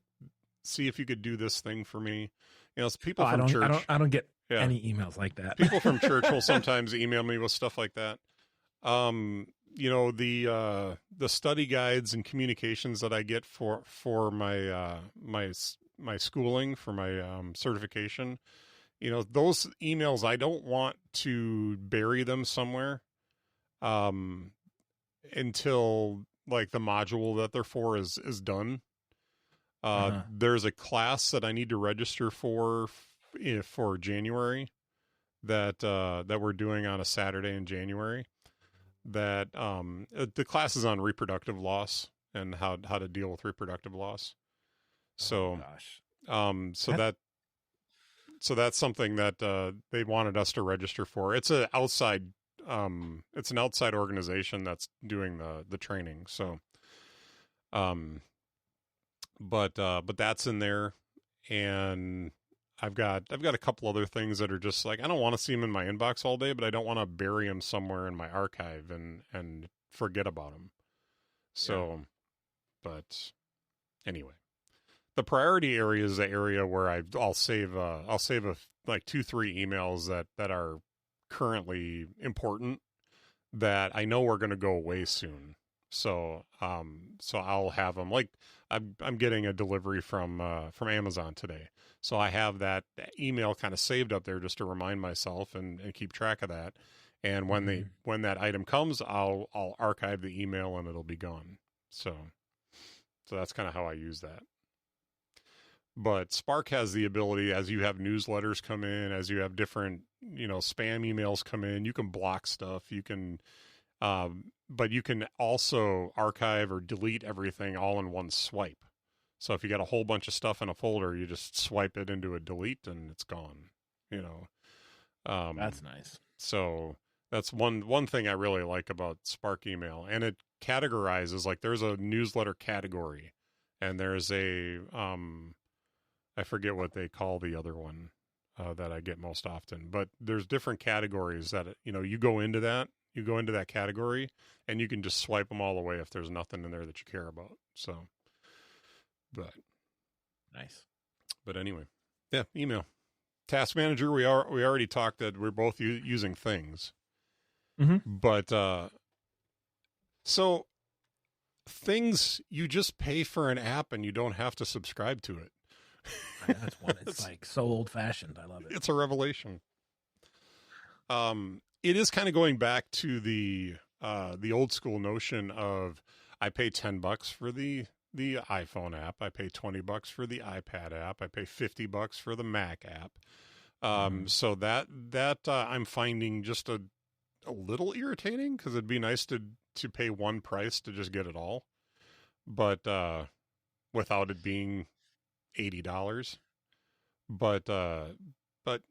see if you could do this thing for me? It's people from church. I don't get any emails like that. People from church will sometimes email me with stuff like that. The study guides and communications that I get for my my schooling, for my certification, those emails, I don't want to bury them somewhere until like the module that they're for is done. There's a class that I need to register for January that we're doing on a Saturday in January. That the class is on reproductive loss and how to deal with reproductive loss. So, so that's something that they wanted us to register for. It's an outside organization that's doing the training. So, but that's in there, and I've got a couple other things that are just like, I don't want to see them in my inbox all day, but I don't want to bury them somewhere in my archive and forget about them. So, but anyway, the priority area is the area where I'll save like 2-3 emails that are currently important that I know are going to go away soon. So I'll have them like I'm getting a delivery from Amazon today. So I have that email kind of saved up there just to remind myself and keep track of that. And when that item comes, I'll archive the email and it'll be gone. So that's kind of how I use that. But Spark has the ability, as you have newsletters come in, as you have different, spam emails come in, you can block stuff. You can, but you can also archive or delete everything all in one swipe. So if you got a whole bunch of stuff in a folder, you just swipe it into a delete and it's gone. That's nice. So that's one thing I really like about Spark Email, and it categorizes, like there's a newsletter category, and there's a I forget what they call the other one that I get most often, but there's different categories that you go into that category, and you can just swipe them all away if there's nothing in there that you care about. So, but nice. But anyway, yeah, email. Task Manager, we already talked that we're both using Things. Mm-hmm. But so Things, you just pay for an app and you don't have to subscribe to it. That's one. It's like so old fashioned. I love it. It's a revelation. It is kind of going back to the old school notion of I pay $10 for the iPhone app, I pay $20 for the iPad app, I pay $50 for the Mac app. So that I'm finding just a little irritating, because it'd be nice to pay one price to just get it all, but without it being $80. But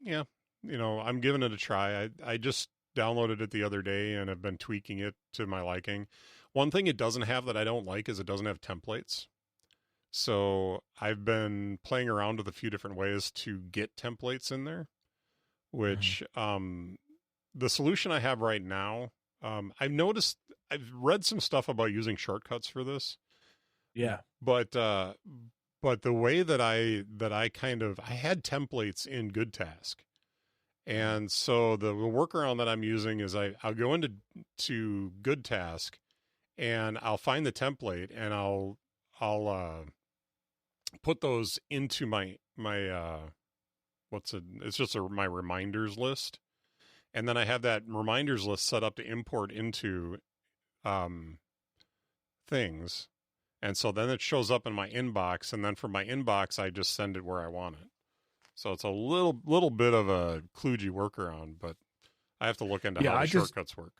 yeah, I'm giving it a try. I just downloaded it the other day and have been tweaking it to my liking. One thing it doesn't have that I don't like is it doesn't have templates. So I've been playing around with a few different ways to get templates in there, which the solution I have right now, I've read some stuff about using shortcuts for this. Yeah. But the way that I had templates in GoodTask. And so the workaround that I'm using is I'll go into GoodTask and I'll find the template and I'll put those into my it's just my reminders list. And then I have that reminders list set up to import into Things. And so then it shows up in my inbox, and then from my inbox, I just send it where I want it. So it's a little bit of a kludgy workaround, but I have to look into how the shortcuts work.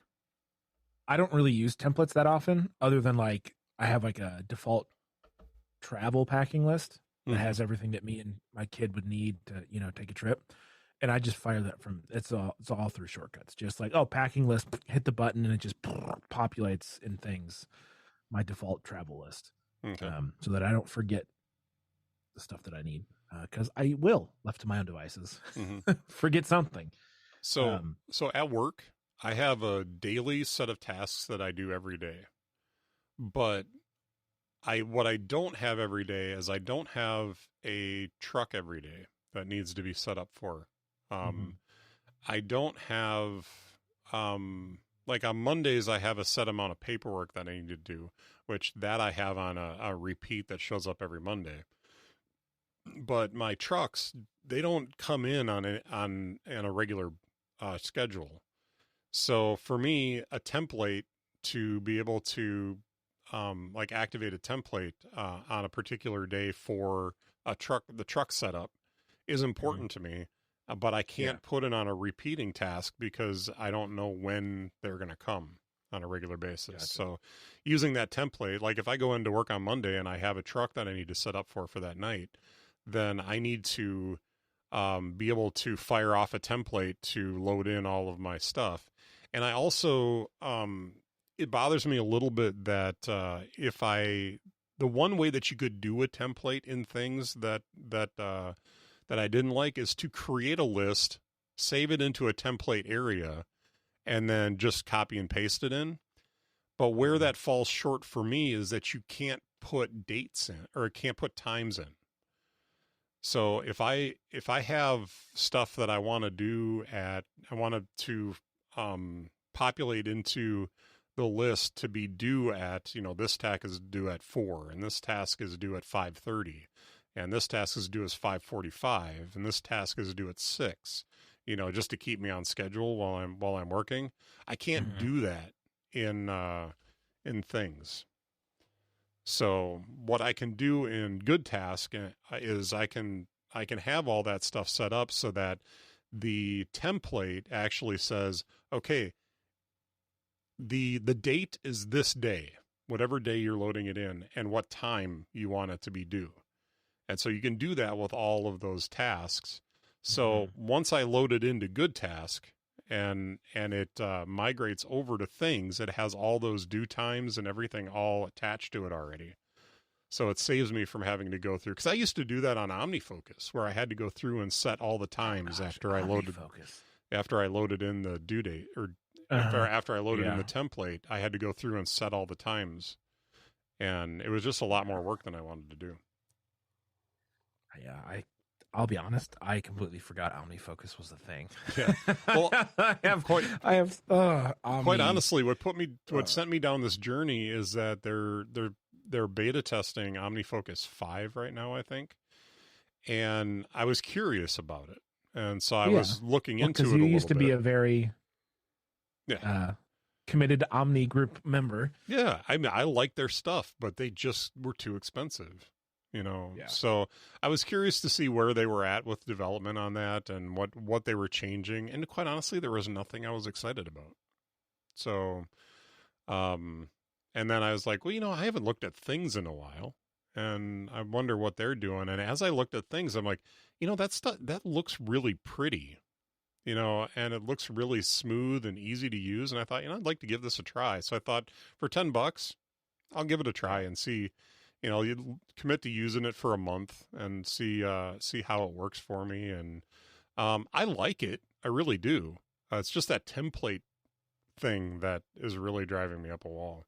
I don't really use templates that often, other than like I have like a default travel packing list that has everything that me and my kid would need to, take a trip. And I just fire that from, it's all through shortcuts. Just like, packing list, hit the button and it just populates in Things, my default travel list. Okay. So that I don't forget the stuff that I need. Because I will, left to my own devices, forget something. So at work, I have a daily set of tasks that I do every day. But what I don't have every day is I don't have a truck every day that needs to be set up for. I don't have, like on Mondays, I have a set amount of paperwork that I need to do, which that I have on a repeat that shows up every Monday. But my trucks, they don't come in on a regular schedule. So for me, a template to be able to like activate a template on a particular day for the truck setup is important to me. But I can't put it on a repeating task because I don't know when they're going to come on a regular basis. Gotcha. So using that template, like if I go into work on Monday and I have a truck that I need to set up for that night, then I need to be able to fire off a template to load in all of my stuff. And I also, it bothers me a little bit that the one way that you could do a template in Things that I didn't like is to create a list, save it into a template area, and then just copy and paste it in. But where that falls short for me is that you can't put dates in, or can't put times in. So if I have stuff that I want to do I wanted to populate into the list to be due at, this task is due at 4, and this task is due at 5:30, and this task is due at 5:45, and this task is due at 6, just to keep me on schedule while I'm working. I can't do that in things. So what I can do in Good Task is I can have all that stuff set up so that the template actually says, okay, the date is this day, whatever day you're loading it in, and what time you want it to be due. And so you can do that with all of those tasks. So once I load it into Good Task and it migrates over to Things, it has all those due times and everything all attached to it already. So it saves me from having to go through, because I used to do that on OmniFocus, where I had to go through and set all the times after I loaded in the due date, or after I loaded in the template, I had to go through and set all the times, and it was just a lot more work than I wanted to do. Yeah, I'll be honest, I completely forgot OmniFocus was a thing. Yeah, well, quite honestly, what sent me down this journey is that they're beta testing OmniFocus 5 right now, I think, and I was curious about it, and so I was looking into it a little bit. You used to be a very committed Omni group member. Yeah, I mean, I like their stuff, but they just were too expensive, So I was curious to see where they were at with development on that and what they were changing. And quite honestly, there was nothing I was excited about. So, and then I was like, well, I haven't looked at Things in a while, and I wonder what they're doing. And as I looked at Things, I'm like, that stuff, that looks really pretty, and it looks really smooth and easy to use. And I thought, I'd like to give this a try. So I thought, for $10, I'll give it a try and see, you commit to using it for a month and see how it works for me. And I like it. I really do. It's just that template thing that is really driving me up a wall.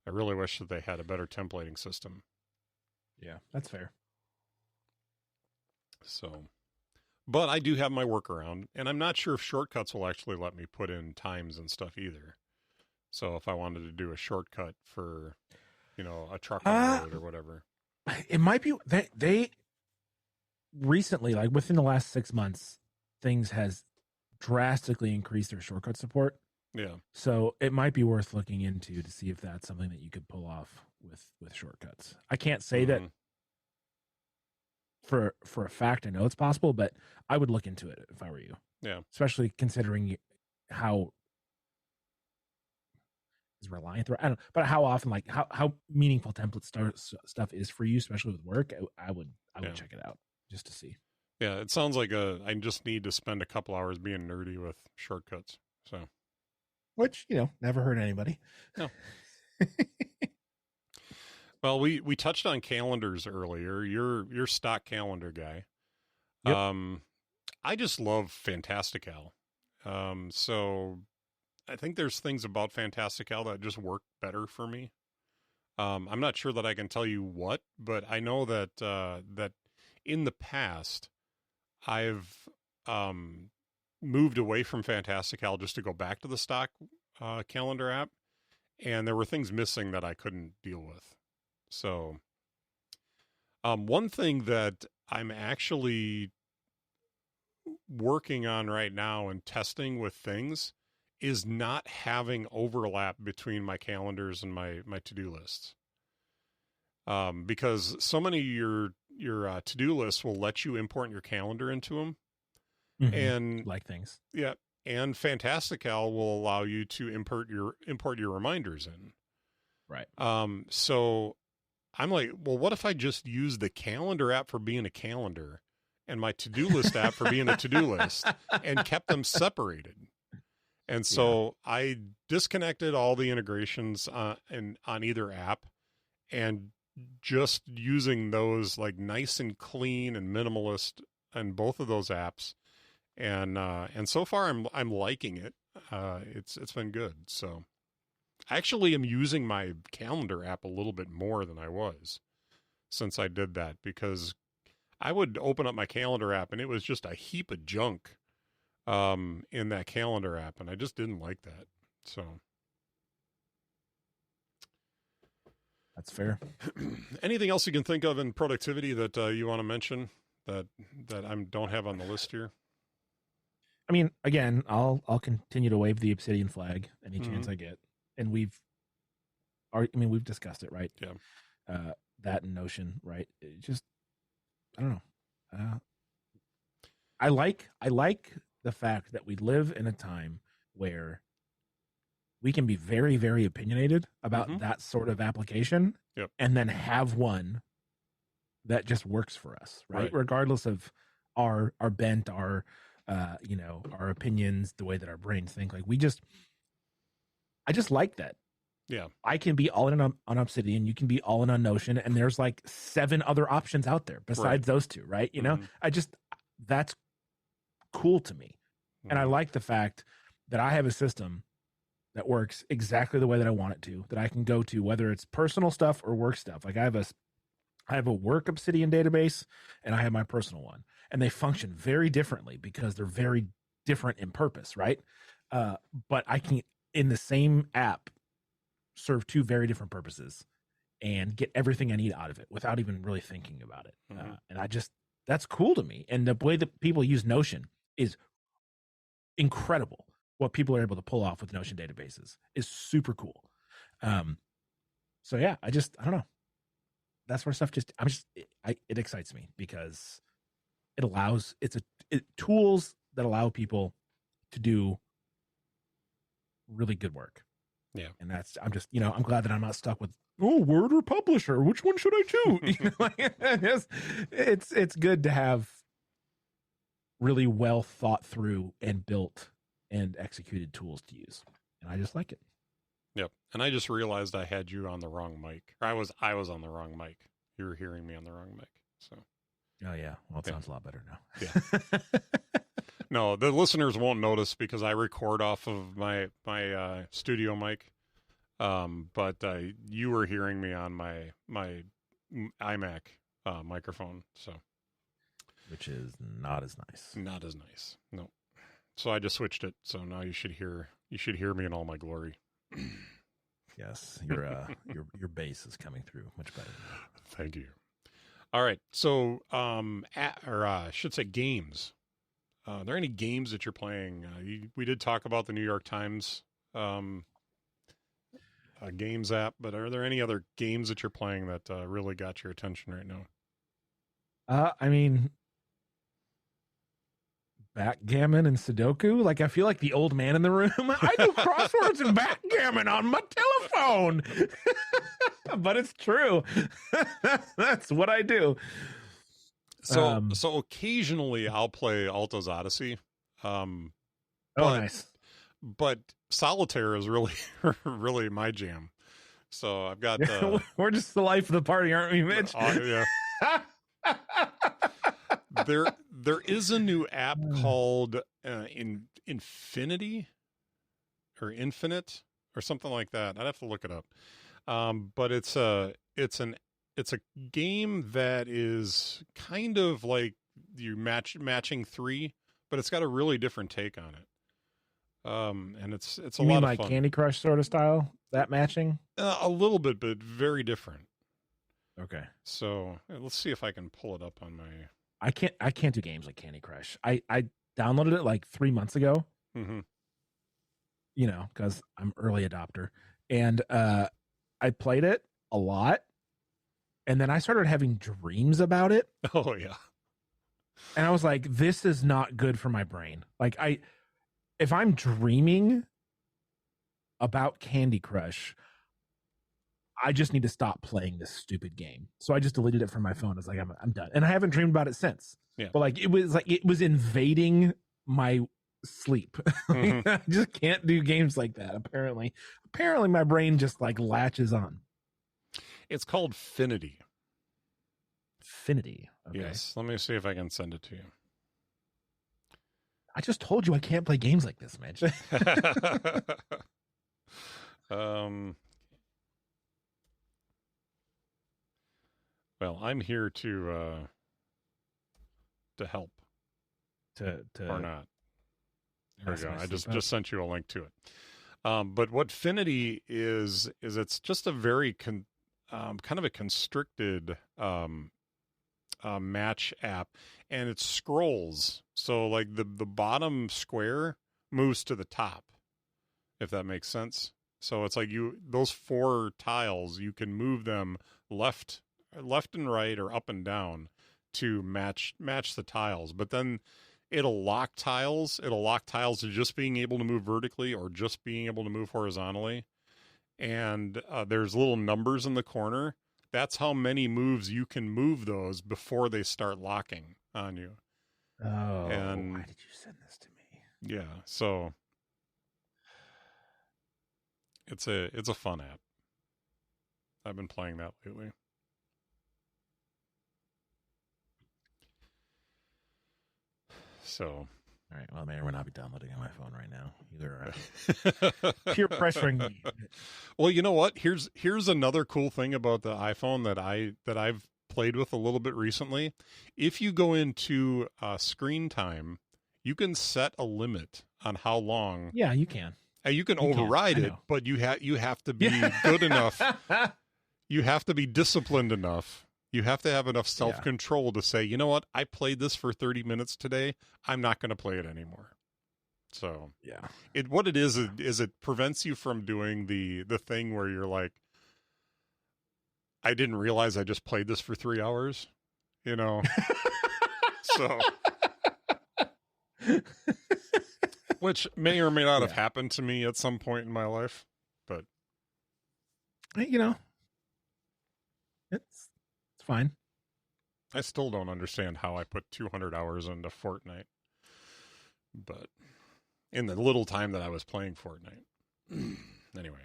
I really wish that they had a better templating system. Yeah, that's fair. So, but I do have my workaround, and I'm not sure if Shortcuts will actually let me put in times and stuff either. So if I wanted to do a shortcut for, a truck on the road or whatever. It might be they recently, like within the last 6 months, Things has drastically increased their shortcut support. Yeah. So it might be worth looking into to see if that's something that you could pull off with shortcuts. I can't say that for a fact I know it's possible, but I would look into it if I were you. Yeah. Especially considering how is reliant, I don't know, but how often, like how meaningful template stuff is for you, especially with work. I would check it out just to see. Yeah, it sounds like I just need to spend a couple hours being nerdy with shortcuts. So, which never hurt anybody. No. Well, we touched on calendars earlier. You're stock calendar guy. Yep. I just love Fantastical. So I think there's things about Fantastical that just work better for me. I'm not sure that I can tell you what, but I know that that in the past I've moved away from Fantastical just to go back to the stock calendar app, and there were things missing that I couldn't deal with. So one thing that I'm actually working on right now and testing with Things is not having overlap between my calendars and my to-do lists. Because so many of your to-do lists will let you import your calendar into them. Mm-hmm. And like Things. Yeah. And Fantastical will allow you to import your reminders in. Right. So I'm like, well, what if I just use the calendar app for being a calendar and my to-do list app for being a to-do list and kept them separated? And so I disconnected all the integrations on either app and just using those like nice and clean and minimalist in both of those apps. And so far I'm liking it. It's been good. So I actually am using my calendar app a little bit more than I was since I did that, because I would open up my calendar app and it was just a heap of junk in that calendar app, and I just didn't like that. So That's fair. Anything else you can think of in productivity that you want to mention that I don't have on the list here? I mean, again, I'll continue to wave the Obsidian flag any chance I get, and we've discussed it, right? Yeah. That and Notion, right? It just, I don't know. I like the fact that we live in a time where we can be very, very opinionated about that sort of application, and then have one that just works for us, right? Regardless of our bent, our our opinions, the way that our brains think. Like I just like that. Yeah. I can be all in on Obsidian. You can be all in on Notion. And there's like 7 other options out there besides those 2, right? You know, that's cool to me. And I like the fact that I have a system that works exactly the way that I want it to, that I can go to, whether it's personal stuff or work stuff. Like I have a work Obsidian database and I have my personal one, and they function very differently because they're very different in purpose, right? But I can, in the same app, serve 2 very different purposes and get everything I need out of it without even really thinking about it. And that's cool to me. And the way that people use Notion is incredible. What people are able to pull off with Notion databases is super cool. So yeah, I don't know. That sort of stuff it excites me because it allows, tools that allow people to do really good work. Yeah. And I'm glad that I'm not stuck with, Word or Publisher, which one should I choose? It's good to have really well thought through and built and executed tools to use. And I just like it. Yep. And I just realized I had you on the wrong mic. Or I was on the wrong mic. You were hearing me on the wrong mic. So. Oh yeah. Well, it sounds a lot better now. Yeah. No, the listeners won't notice because I record off of my studio mic. But you were hearing me on my iMac microphone, so which is not as nice. Not as nice. No. So I just switched it. So now you should hear me in all my glory. Yes, your bass is coming through much better. Thank you. All right. So I should say games. Are there any games that you're playing? We did talk about the New York Times games app, but are there any other games that you're playing that really got your attention right now? I mean, backgammon and Sudoku. Like, I feel like the old man in the room. I do crosswords and backgammon on my telephone. But it's true. That's what I do. So occasionally I'll play Alto's Odyssey. Nice. But solitaire is really, really my jam. So I've got. We're just the life of the party, aren't we, Mitch? Yeah. There is a new app called Infinity or Infinite or something like that. I'd have to look it up. But it's a game that is kind of like you matching 3, but it's got a really different take on it. And it's a lot of fun. Candy Crush sort of style, that matching? A little bit, but very different. Okay. So let's see if I can pull it up on my. I can't do games like Candy Crush. I downloaded it like 3 months ago. Mm-hmm. Because I'm early adopter, and I played it a lot, and then I started having dreams about it. Oh yeah. And I was like, this is not good for my brain. Like if I'm dreaming about Candy Crush, I just need to stop playing this stupid game. So I just deleted it from my phone. I was like, I'm done. And I haven't dreamed about it since. Yeah. But it was invading my sleep. Mm-hmm. I just can't do games like that. Apparently my brain just latches on. It's called Finity. Finity. Okay. Yes. Let me see if I can send it to you. I just told you I can't play games like this, Mitch. Well, I'm here to help. To or not. There we go. I just sent you a link to it. But what Finity is it's just a very kind of a constricted match app, and it scrolls. So like the bottom square moves to the top, if that makes sense. So it's like those 4 tiles, you can move them left and right or up and down to match the tiles. But then it'll lock tiles. It'll lock tiles to just being able to move vertically or just being able to move horizontally. And there's little numbers in the corner. That's how many moves you can move those before they start locking on you. Oh, and why did you send this to me? Yeah, so it's a fun app. I've been playing that lately. So, all right. Well, I may or may not be downloading on my phone right now. Either peer pressuring me. Well, you know what? Here's another cool thing about the iPhone that I've played with a little bit recently. If you go into screen time, you can set a limit on how long. Yeah, you can. You can override it, but you have to be good enough. You have to be disciplined enough. You have to have enough self-control to say, you know what? I played this for 30 minutes today. I'm not going to play it anymore. So what it is it prevents you from doing the thing where you're like, I didn't realize I just played this for 3 hours, you know? So, which may or may not have happened to me at some point in my life, but you know, it's fine. I still don't understand how I put 200 hours into Fortnite, but in the little time that I was playing Fortnite. Anyway.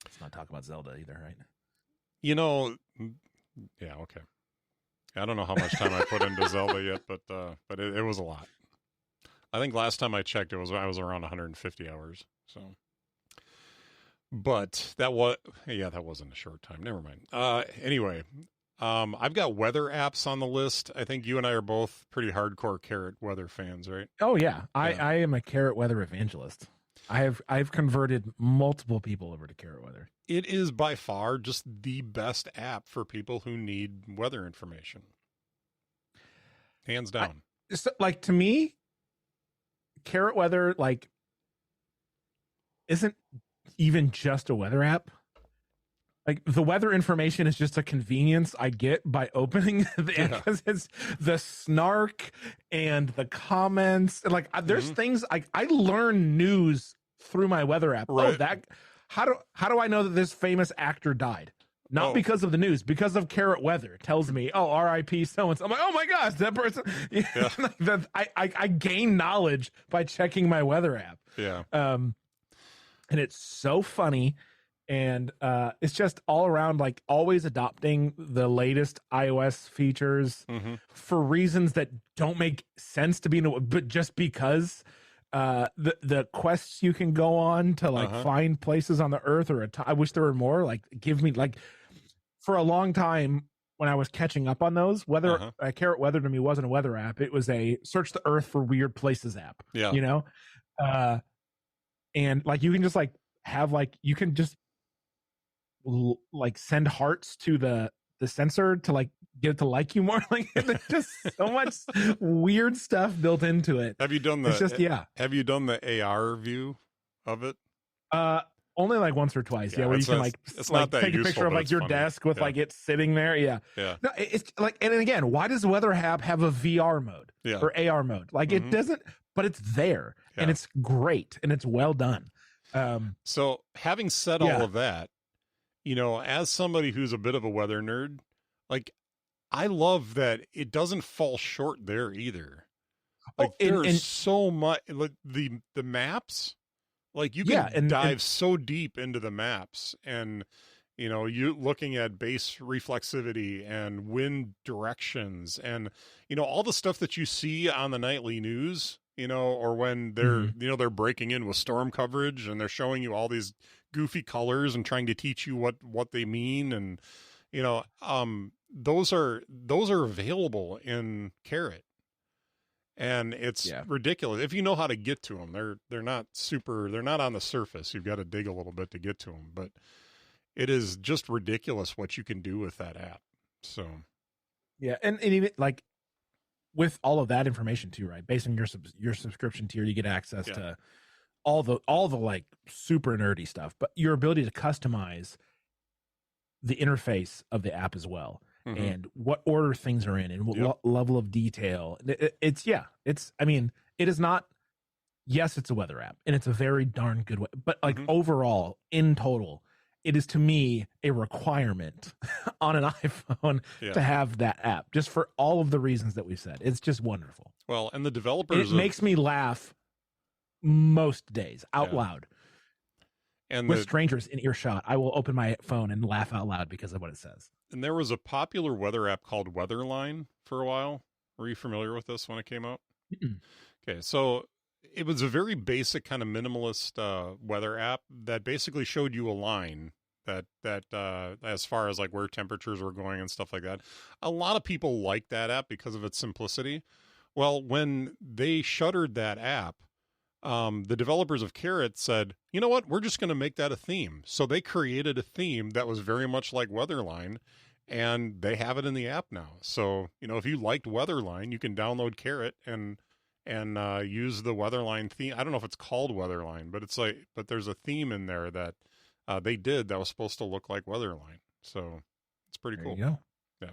Let's not talk about Zelda either, right? You know, yeah, okay. I don't know how much time I put into Zelda yet, but it was a lot. I think last time I checked, I was around 150 hours. So, but that wasn't a short time. Never mind. Anyway, I've got weather apps on the list. I think you and I are both pretty hardcore Carrot weather fans, right? Oh yeah. I am a Carrot weather evangelist. I've converted multiple people over to Carrot Weather. It is by far just the best app for people who need weather information. Hands down. Like, to me, Carrot Weather isn't even just a weather app. Like, the weather information is just a convenience I get by opening the app, because it's the snark and the comments. And there's things I learn news through my weather app. Right. Oh, how do I know that this famous actor died? Not because of the news, because of Carrot Weather. It tells me, R.I.P. so-and-so. I'm like, oh my gosh, that person. Yeah. I gain knowledge by checking my weather app. Yeah. And it's so funny. And it's just all around, always adopting the latest iOS features for reasons that don't make sense to be but just because the quests you can go on to find places on the earth, or I wish there were more. Give me for a long time when I was catching up on those, Carrot Weather to me wasn't a weather app. It was a search the earth for weird places app. Yeah, you know, and you can just you can just send hearts to the sensor to get it to like you more. There's just so much weird stuff built into it. Have you done Have you done the AR view of it? Only once or twice. Yeah, where you can it's not that take a picture of your funny. desk with it sitting there. Yeah. No, it's and again, why does Weather App have a VR mode or AR mode? It doesn't, but it's there and it's great and it's well done. So having said all of that, as somebody who's a bit of a weather nerd, I love that it doesn't fall short there either. There's so much, the maps, you can dive so deep into the maps, and you looking at base reflexivity and wind directions, and all the stuff that you see on the nightly news, or when they're they're breaking in with storm coverage and they're showing you all these goofy colors and trying to teach you what they mean, and those are available in Carrot, and it's ridiculous if you know how to get to them. They're not on the surface. You've got to dig a little bit to get to them, but it is just ridiculous what you can do with that app. So yeah, and even like with all of that information too, right? Based on your subscription tier, you get access to all the like super nerdy stuff, but your ability to customize the interface of the app as well, and what order things are in, and what level of detail. It's I mean, it is not. Yes, it's a weather app, and it's a very darn good way. But like overall, in total, it is to me a requirement on an iPhone to have that app, just for all of the reasons that we said. It's just wonderful. Well, and the developers, it makes me laugh most days out loud. And with strangers in earshot, I will open my phone and laugh out loud because of what it says. And there was a popular weather app called Weatherline for a while. Were you familiar with this when it came out? Okay, so it was a very basic kind of minimalist weather app that basically showed you a line that as far as like where temperatures were going and stuff like that. A lot of people liked that app because of its simplicity. Well, when they shuttered that app, the developers of Carrot said, you know what, we're just going to make that a theme. So they created a theme that was very much like Weatherline, and they have it in the app now. So, you know, if you liked Weatherline, you can download Carrot and use the Weatherline theme. I don't know if it's called Weatherline, but there's a theme in there that they did that was supposed to look like Weatherline. So it's pretty cool. There you go. Yeah.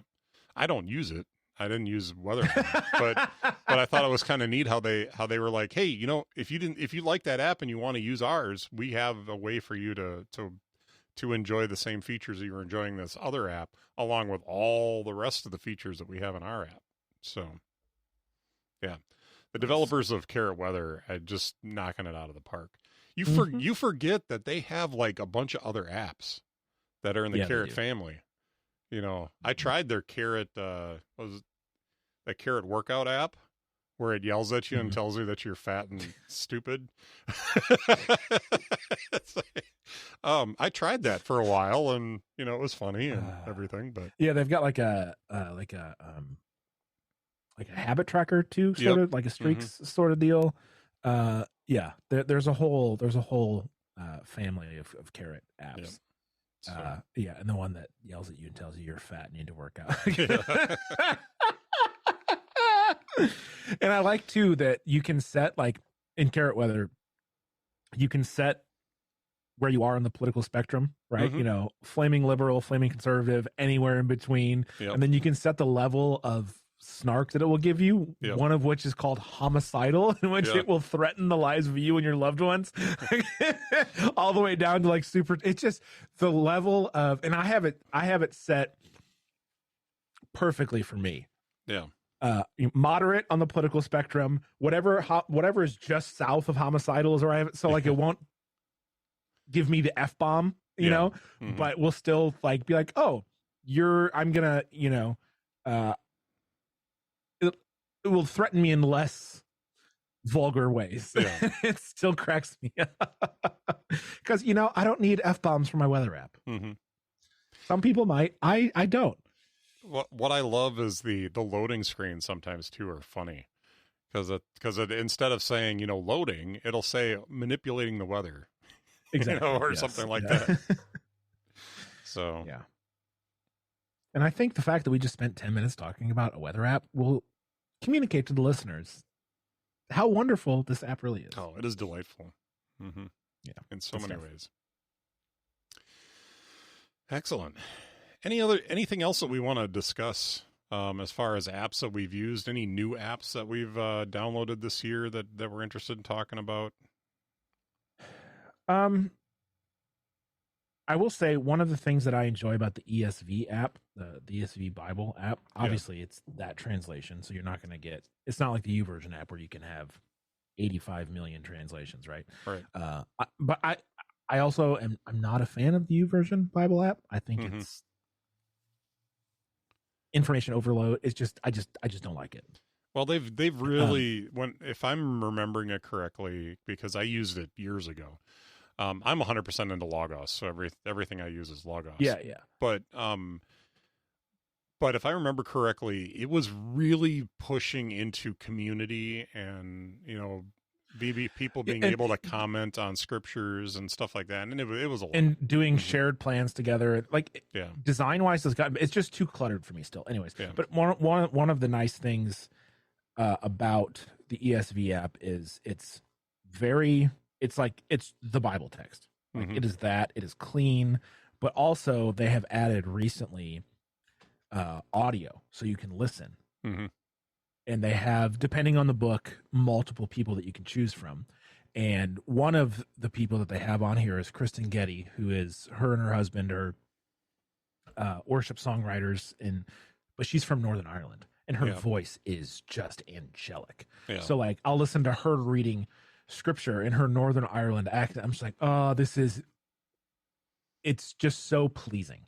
I don't use it. I didn't use Weatherline, but I thought it was kind of neat how they were like, hey, you know, if you like that app and you want to use ours, we have a way for you to enjoy the same features that you're enjoying this other app, along with all the rest of the features that we have in our app. So, yeah, the developers of Carrot Weather are just knocking it out of the park. You forget that they have like a bunch of other apps that are in the Carrot family. You know, I tried their Carrot, the Carrot workout app, where it yells at you and tells you that you're fat and stupid. I tried that for a while, and you know, it was funny and everything. But yeah, they've got like a habit tracker too, sort of like a streaks sort of deal. Yeah, there's a whole family of Carrot apps. Yep. Yeah, and the one that yells at you and tells you you're fat and you need to work out. And I like too that you can set, like in Carrot Weather, you can set where you are on the political spectrum, right? You know, flaming liberal, flaming conservative, anywhere in between. And then you can set the level of snark that it will give you, one of which is called homicidal, in which it will threaten the lives of you and your loved ones, all the way down to like super. It's just the level of, and I have it set perfectly for me. Moderate on the political spectrum, whatever is just south of homicidal is where I have it, so like it won't give me the F-bomb, you know, but we'll still like be like, oh, I'm gonna, you know, it will threaten me in less vulgar ways. It still cracks me up because, you know, I don't need F-bombs for my weather app. Some people might. I don't. What I love is the loading screens sometimes too are funny because it instead of saying, you know, loading, it'll say manipulating the weather, exactly, you know, or something like that. So yeah. And I think the fact that we just spent 10 minutes talking about a weather app will communicate to the listeners how wonderful this app really is. Oh, it is delightful. Yeah, in so many ways. Excellent. Anything else that we want to discuss as far as apps that we've used? Any new apps that we've downloaded this year that we're interested in talking about? I will say one of the things that I enjoy about the ESV app, the ESV Bible app, obviously it's that translation, so you're not going to get, it's not like the YouVersion app where you can have 85 million translations, right? Right. But I also I'm not a fan of the YouVersion Bible app. I think it's information overload. It's just I just don't like it. Well, they've really, if I'm remembering it correctly, because I used it years ago. I'm 100% into Logos, so everything I use is Logos. Yeah. But if I remember correctly, it was really pushing into community and, you know, people being able to comment on scriptures and stuff like that, and it was a lot. And doing shared plans together, like design wise, it's just too cluttered for me still. Anyways, but one of the nice things about the ESV app is it's the Bible text. Like it is clean, but also they have added recently audio so you can listen. And they have, depending on the book, multiple people that you can choose from. And one of the people that they have on here is Kristen Getty, who is, her and her husband are worship songwriters, but she's from Northern Ireland, and her voice is just angelic. So like, I'll listen to her reading scripture in her Northern Ireland accent. I'm just like, oh, it's just so pleasing.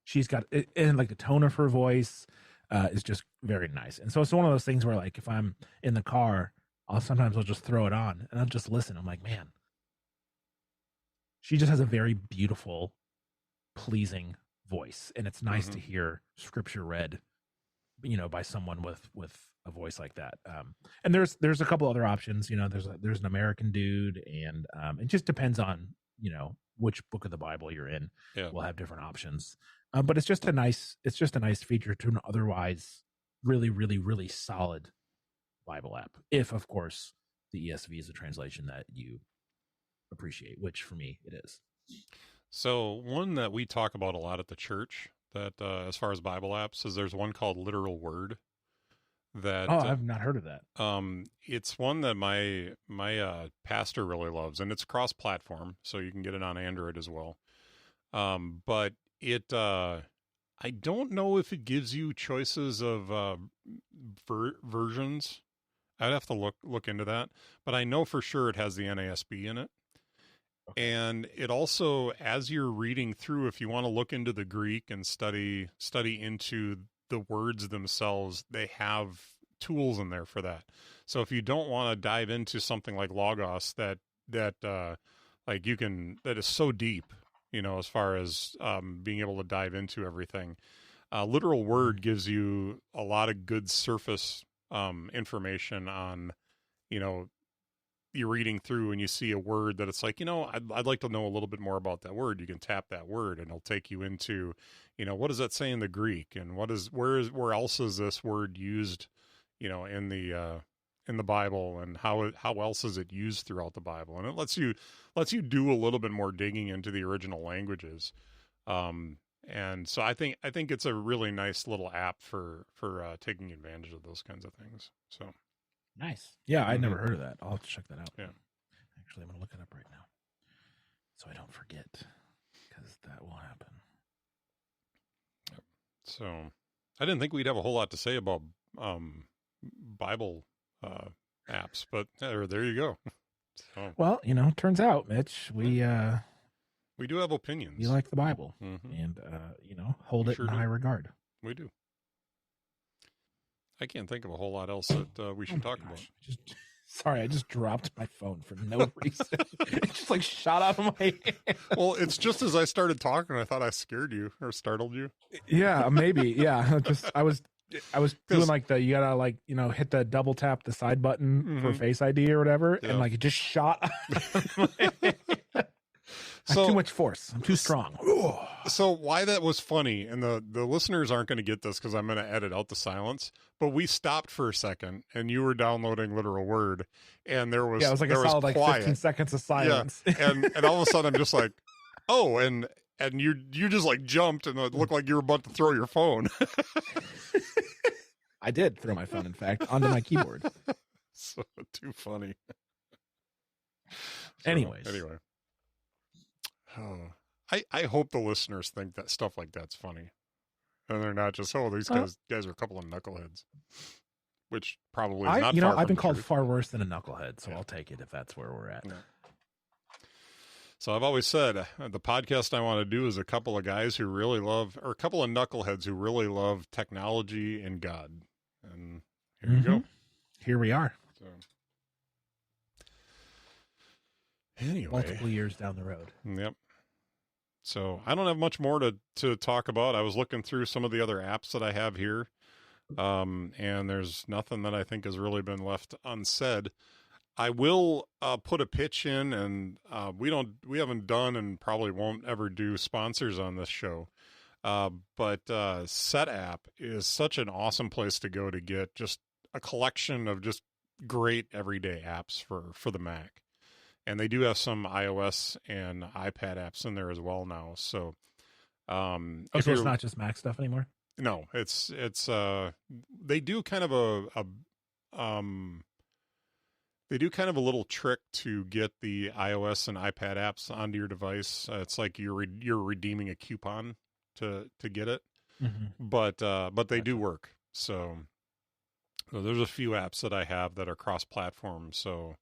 She's got, and like the tone of her voice is just very nice. And so it's one of those things where, like, if I'm in the car, I'll just throw it on and I'll just listen. I'm like, man, she just has a very beautiful, pleasing voice, and it's nice to hear scripture read, by someone with a voice like that. And there's a couple other options. There's an American dude, and it just depends on which book of the Bible you're in. We'll have different options. But it's just a nice feature to an otherwise really, really, really solid Bible app. If, of course, the ESV is a translation that you appreciate, which for me it is. So one that we talk about a lot at the church, that as far as Bible apps, is there's one called Literal Word. I've not heard of that. It's one that my pastor really loves, and it's cross-platform, so you can get it on Android as well. But it, I don't know if it gives you choices of versions. I'd have to look into that, but I know for sure it has the NASB in it. Okay. And it also, as you're reading through, if you want to look into the Greek and study into the words themselves, they have tools in there for that. So if you don't want to dive into something like Logos that is so deep, as far as being able to dive into everything, Literal Word gives you a lot of good surface information on, you're reading through and you see a word that it's like, I'd like to know a little bit more about that word. You can tap that word and it'll take you into, what does that say in the Greek, and where else is this word used, in the Bible, and how else is it used throughout the Bible? And it lets you do a little bit more digging into the original languages. And so I think it's a really nice little app for taking advantage of those kinds of things. So nice. Yeah, I'd never heard of that. I'll have to check that out. Yeah. Actually, I'm going to look it up right now so I don't forget, because that will happen. So I didn't think we'd have a whole lot to say about Bible apps, but there you go. So, well, turns out, Mitch, we do have opinions. We like the Bible, and hold it in high regard. We do. I can't think of a whole lot else that we should talk about. Sorry, I just dropped my phone for no reason. It just like shot out of my hand. Well, it's just as I started talking, I thought I scared you or startled you. Yeah, maybe. Yeah, I was doing like you gotta hit the double tap the side button for Face ID or whatever, and like it just shot out of my hand. So, too much force. I'm too strong. So why that was funny, and the listeners aren't going to get this because I'm going to edit out the silence, but we stopped for a second, and you were downloading Literal Word, and there was it was like a solid like 15 seconds of silence. Yeah. and all of a sudden I'm just like, oh, and you just like jumped, and it looked like you were about to throw your phone. I did throw my phone, in fact, onto my keyboard. So too funny. Anyway. Oh, I hope the listeners think that stuff like that's funny, and they're not just, these guys are a couple of knuckleheads, which probably is not. I've been called far worse than a knucklehead, so I'll take it if that's where we're at. Yeah. So I've always said the podcast I want to do is a couple of guys who really love, or a couple of knuckleheads who really love technology and God, and here we go. Here we are. So. Anyway, multiple years down the road. Yep. So I don't have much more to talk about. I was looking through some of the other apps that I have here, and there's nothing that I think has really been left unsaid. I will put a pitch in, and we haven't done and probably won't ever do sponsors on this show. But Setapp is such an awesome place to go to get just a collection of just great everyday apps for the Mac. And they do have some iOS and iPad apps in there as well now. So, so it's not just Mac stuff anymore? No, it's they do kind of they do kind of a little trick to get the iOS and iPad apps onto your device. It's like you're redeeming a coupon to get it, but they do work. So there's a few apps that I have that are cross-platform, so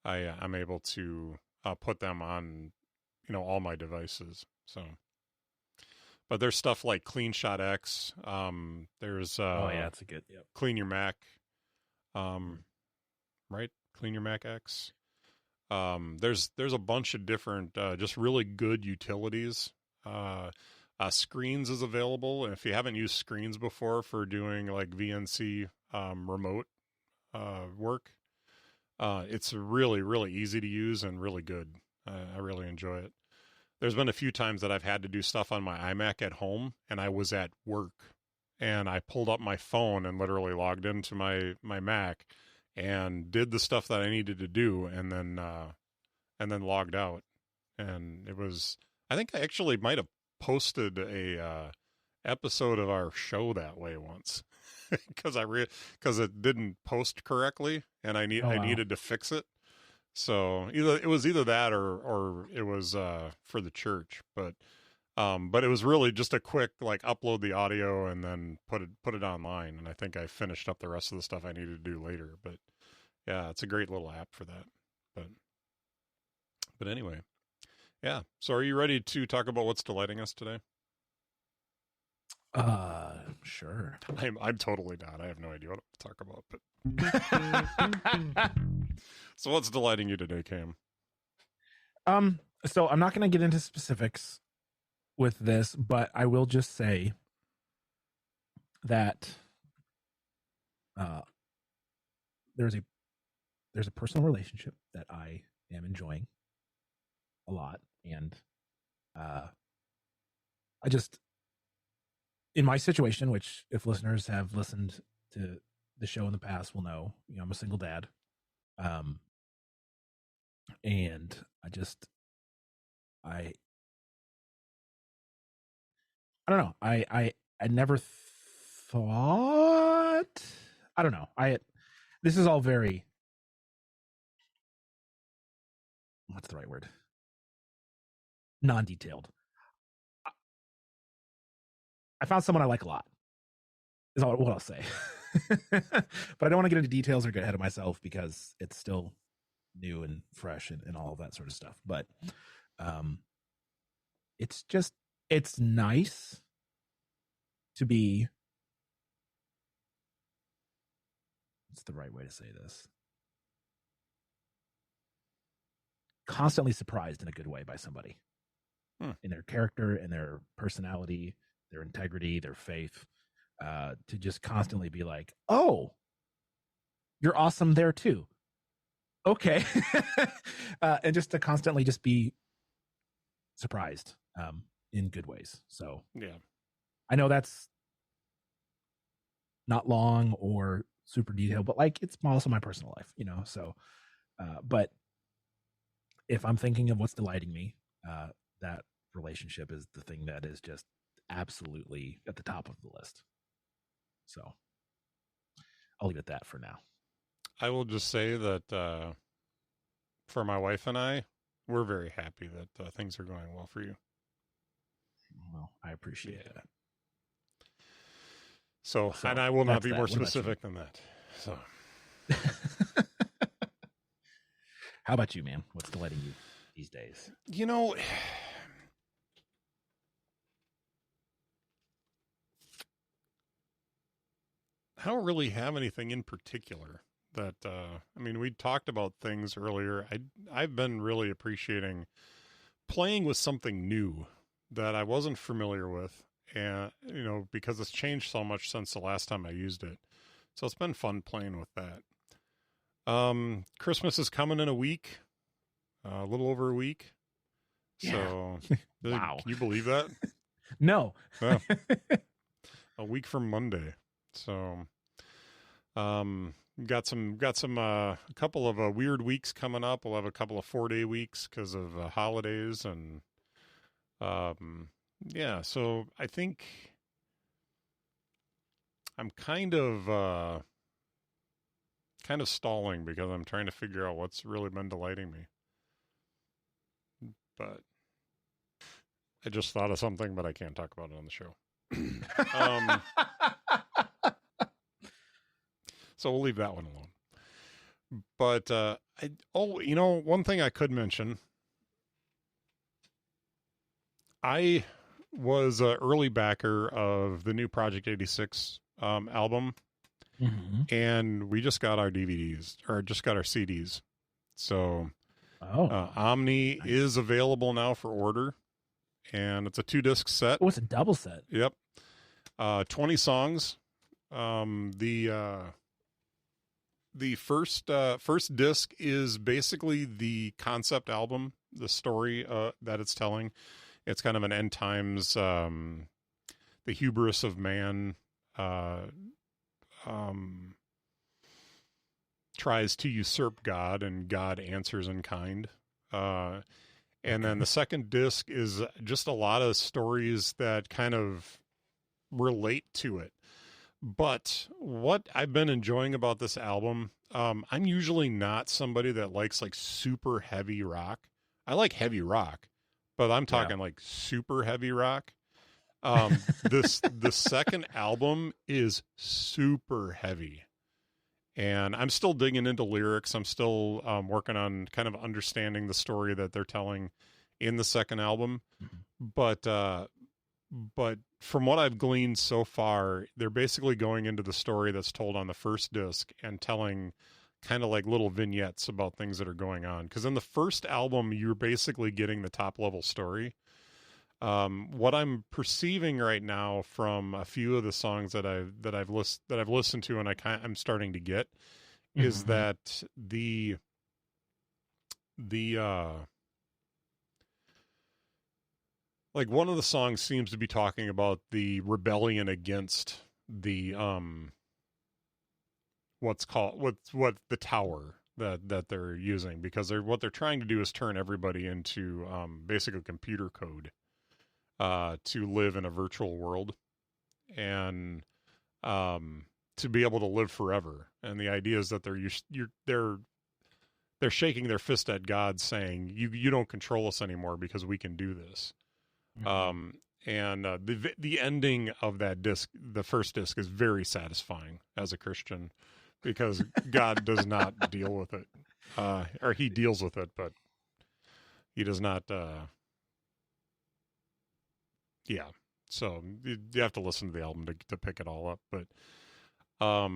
I'm able to put them on, all my devices. So, but there's stuff like CleanShot X. There's it's a good Clean Your Mac, right? Clean Your Mac X. There's a bunch of different just really good utilities. Screens is available, and if you haven't used Screens before for doing like VNC remote work, it's really, really easy to use and really good. I really enjoy it. There's been a few times that I've had to do stuff on my iMac at home, and I was at work, and I pulled up my phone and literally logged into my Mac and did the stuff that I needed to do, and then logged out. And it was, I think I actually might have posted a episode of our show that way once, because because it didn't post correctly, and I needed to fix it. So it was either that or it was for the church, but it was really just a quick like upload the audio and then put it online, and I think I finished up the rest of the stuff I needed to do later. But yeah, it's a great little app for that. But anyway, yeah. So are you ready to talk about what's delighting us today? Sure. I'm totally not. I have no idea what to talk about, but so what's delighting you today, Cam? So I'm not going to get into specifics with this, but I will just say that there's a personal relationship that I am enjoying a lot, and I just, in my situation, which if listeners have listened to the show in the past will know, I'm a single dad, and I don't know. I never thought, I don't know. This is all very, what's the right word? Non-detailed. I found someone I like a lot, is what I'll say. But I don't want to get into details or get ahead of myself because it's still new and fresh and all of that sort of stuff. But it's nice to be, what's the right way to say this? Constantly surprised in a good way by somebody in their character, in their personality, their integrity, their faith, to just constantly be like, oh, you're awesome there too. Okay. And just to constantly just be surprised in good ways. So yeah, I know that's not long or super detailed, but like it's also my personal life, so but if I'm thinking of what's delighting me, that relationship is the thing that is just absolutely at the top of the list. So I'll leave it at that for now. I will just say that for my wife and I, we're very happy that things are going well for you. Well, I appreciate that. So, and I will not be more specific than that. So, how about you, man? What's delighting you these days? I don't really have anything in particular that, we talked about things earlier. I've been really appreciating playing with something new that I wasn't familiar with. And, because it's changed so much since the last time I used it. So it's been fun playing with that. Christmas is coming in a week, a little over a week. Yeah. So, wow. Can you believe that? No. Yeah. A week from Monday. So, got some a couple of weird weeks coming up. We'll have a couple of 4-day weeks because of holidays and yeah. So I think I'm kind of stalling because I'm trying to figure out what's really been delighting me. But I just thought of something, but I can't talk about it on the show. So we'll leave that one alone. But one thing I could mention. I was an early backer of the new Project 86 album, and we just got our DVDs, or just got our CDs. So Omni is available now for order, and it's a 2-disc set. Oh, it's a double set. Yep. 20 songs. The first disc is basically the concept album, the story that it's telling. It's kind of an end times, the hubris of man tries to usurp God, and God answers in kind. And then the second disc is just a lot of stories that kind of relate to it. But what I've been enjoying about this album, I'm usually not somebody that likes like super heavy rock. I like heavy rock, but I'm talking like super heavy rock. The second album is super heavy, and I'm still digging into lyrics. I'm still working on kind of understanding the story that they're telling in the second album. But from what I've gleaned so far, they're basically going into the story that's told on the first disc and telling kind of like little vignettes about things that are going on. Because in the first album, you're basically getting the top level story. What I'm perceiving right now from a few of the songs that I've listened to, and I'm starting to get, is that the like one of the songs seems to be talking about the rebellion against the what the tower that they're using, because what they're trying to do is turn everybody into basically computer code to live in a virtual world and to be able to live forever. And the idea is that they're shaking their fist at God, saying you don't control us anymore because we can do this. And the ending of that disc, the first disc, is very satisfying as a Christian, because God does not deal with it, or he deals with it, but he does not. Yeah, so you have to listen to the album to pick it all up, but I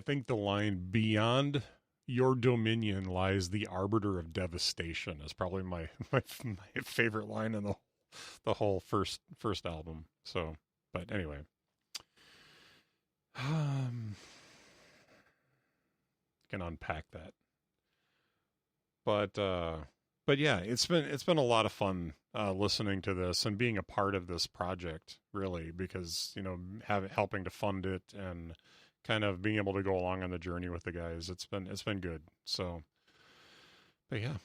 think the line "Beyond your dominion lies the arbiter of devastation" is probably my favorite line in the whole first album. So, but anyway, can unpack that. But yeah, it's been a lot of fun listening to this and being a part of this project, really, because helping to fund it and kind of being able to go along on the journey with the guys. It's been good. So, but yeah,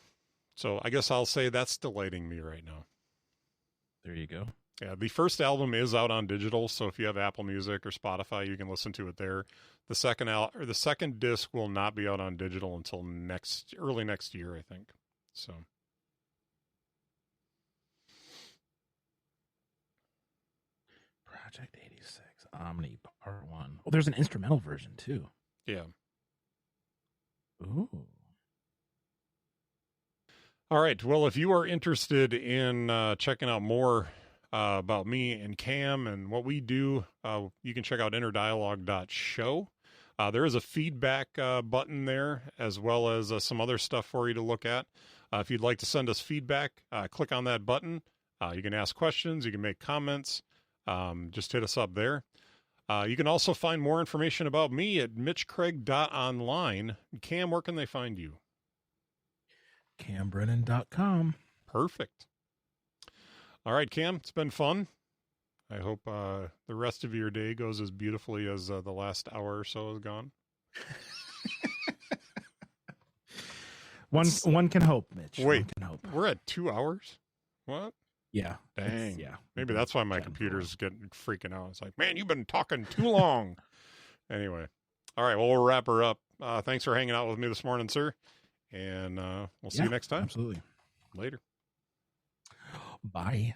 so I guess I'll say that's delighting me right now. There you go. Yeah, the first album is out on digital, so if you have Apple Music or Spotify, you can listen to it there. The second disc will not be out on digital until early next year, I think. So. Project 86, Omni Part 1. Oh, there's an instrumental version too. Yeah. Ooh. All right. Well, if you are interested in checking out more about me and Cam and what we do, you can check out innerdialogue.show. There is a feedback button there, as well as some other stuff for you to look at. If you'd like to send us feedback, click on that button. You can ask questions. You can make comments. Just hit us up there. You can also find more information about me at mitchcraig.online. Cam, where can they find you? CamBrennan.com. Perfect. All right, Cam, it's been fun. I hope the rest of your day goes as beautifully as the last hour or so has gone. One can hope, Mitch. Wait, one can hope. We're at 2 hours? What? Yeah. Dang. Yeah. Maybe that's why my computer's getting freaking out. It's like, man, you've been talking too long. Anyway. All right. Well, we'll wrap her up. Thanks for hanging out with me this morning, sir. And we'll see you next time. Absolutely. Later. Bye.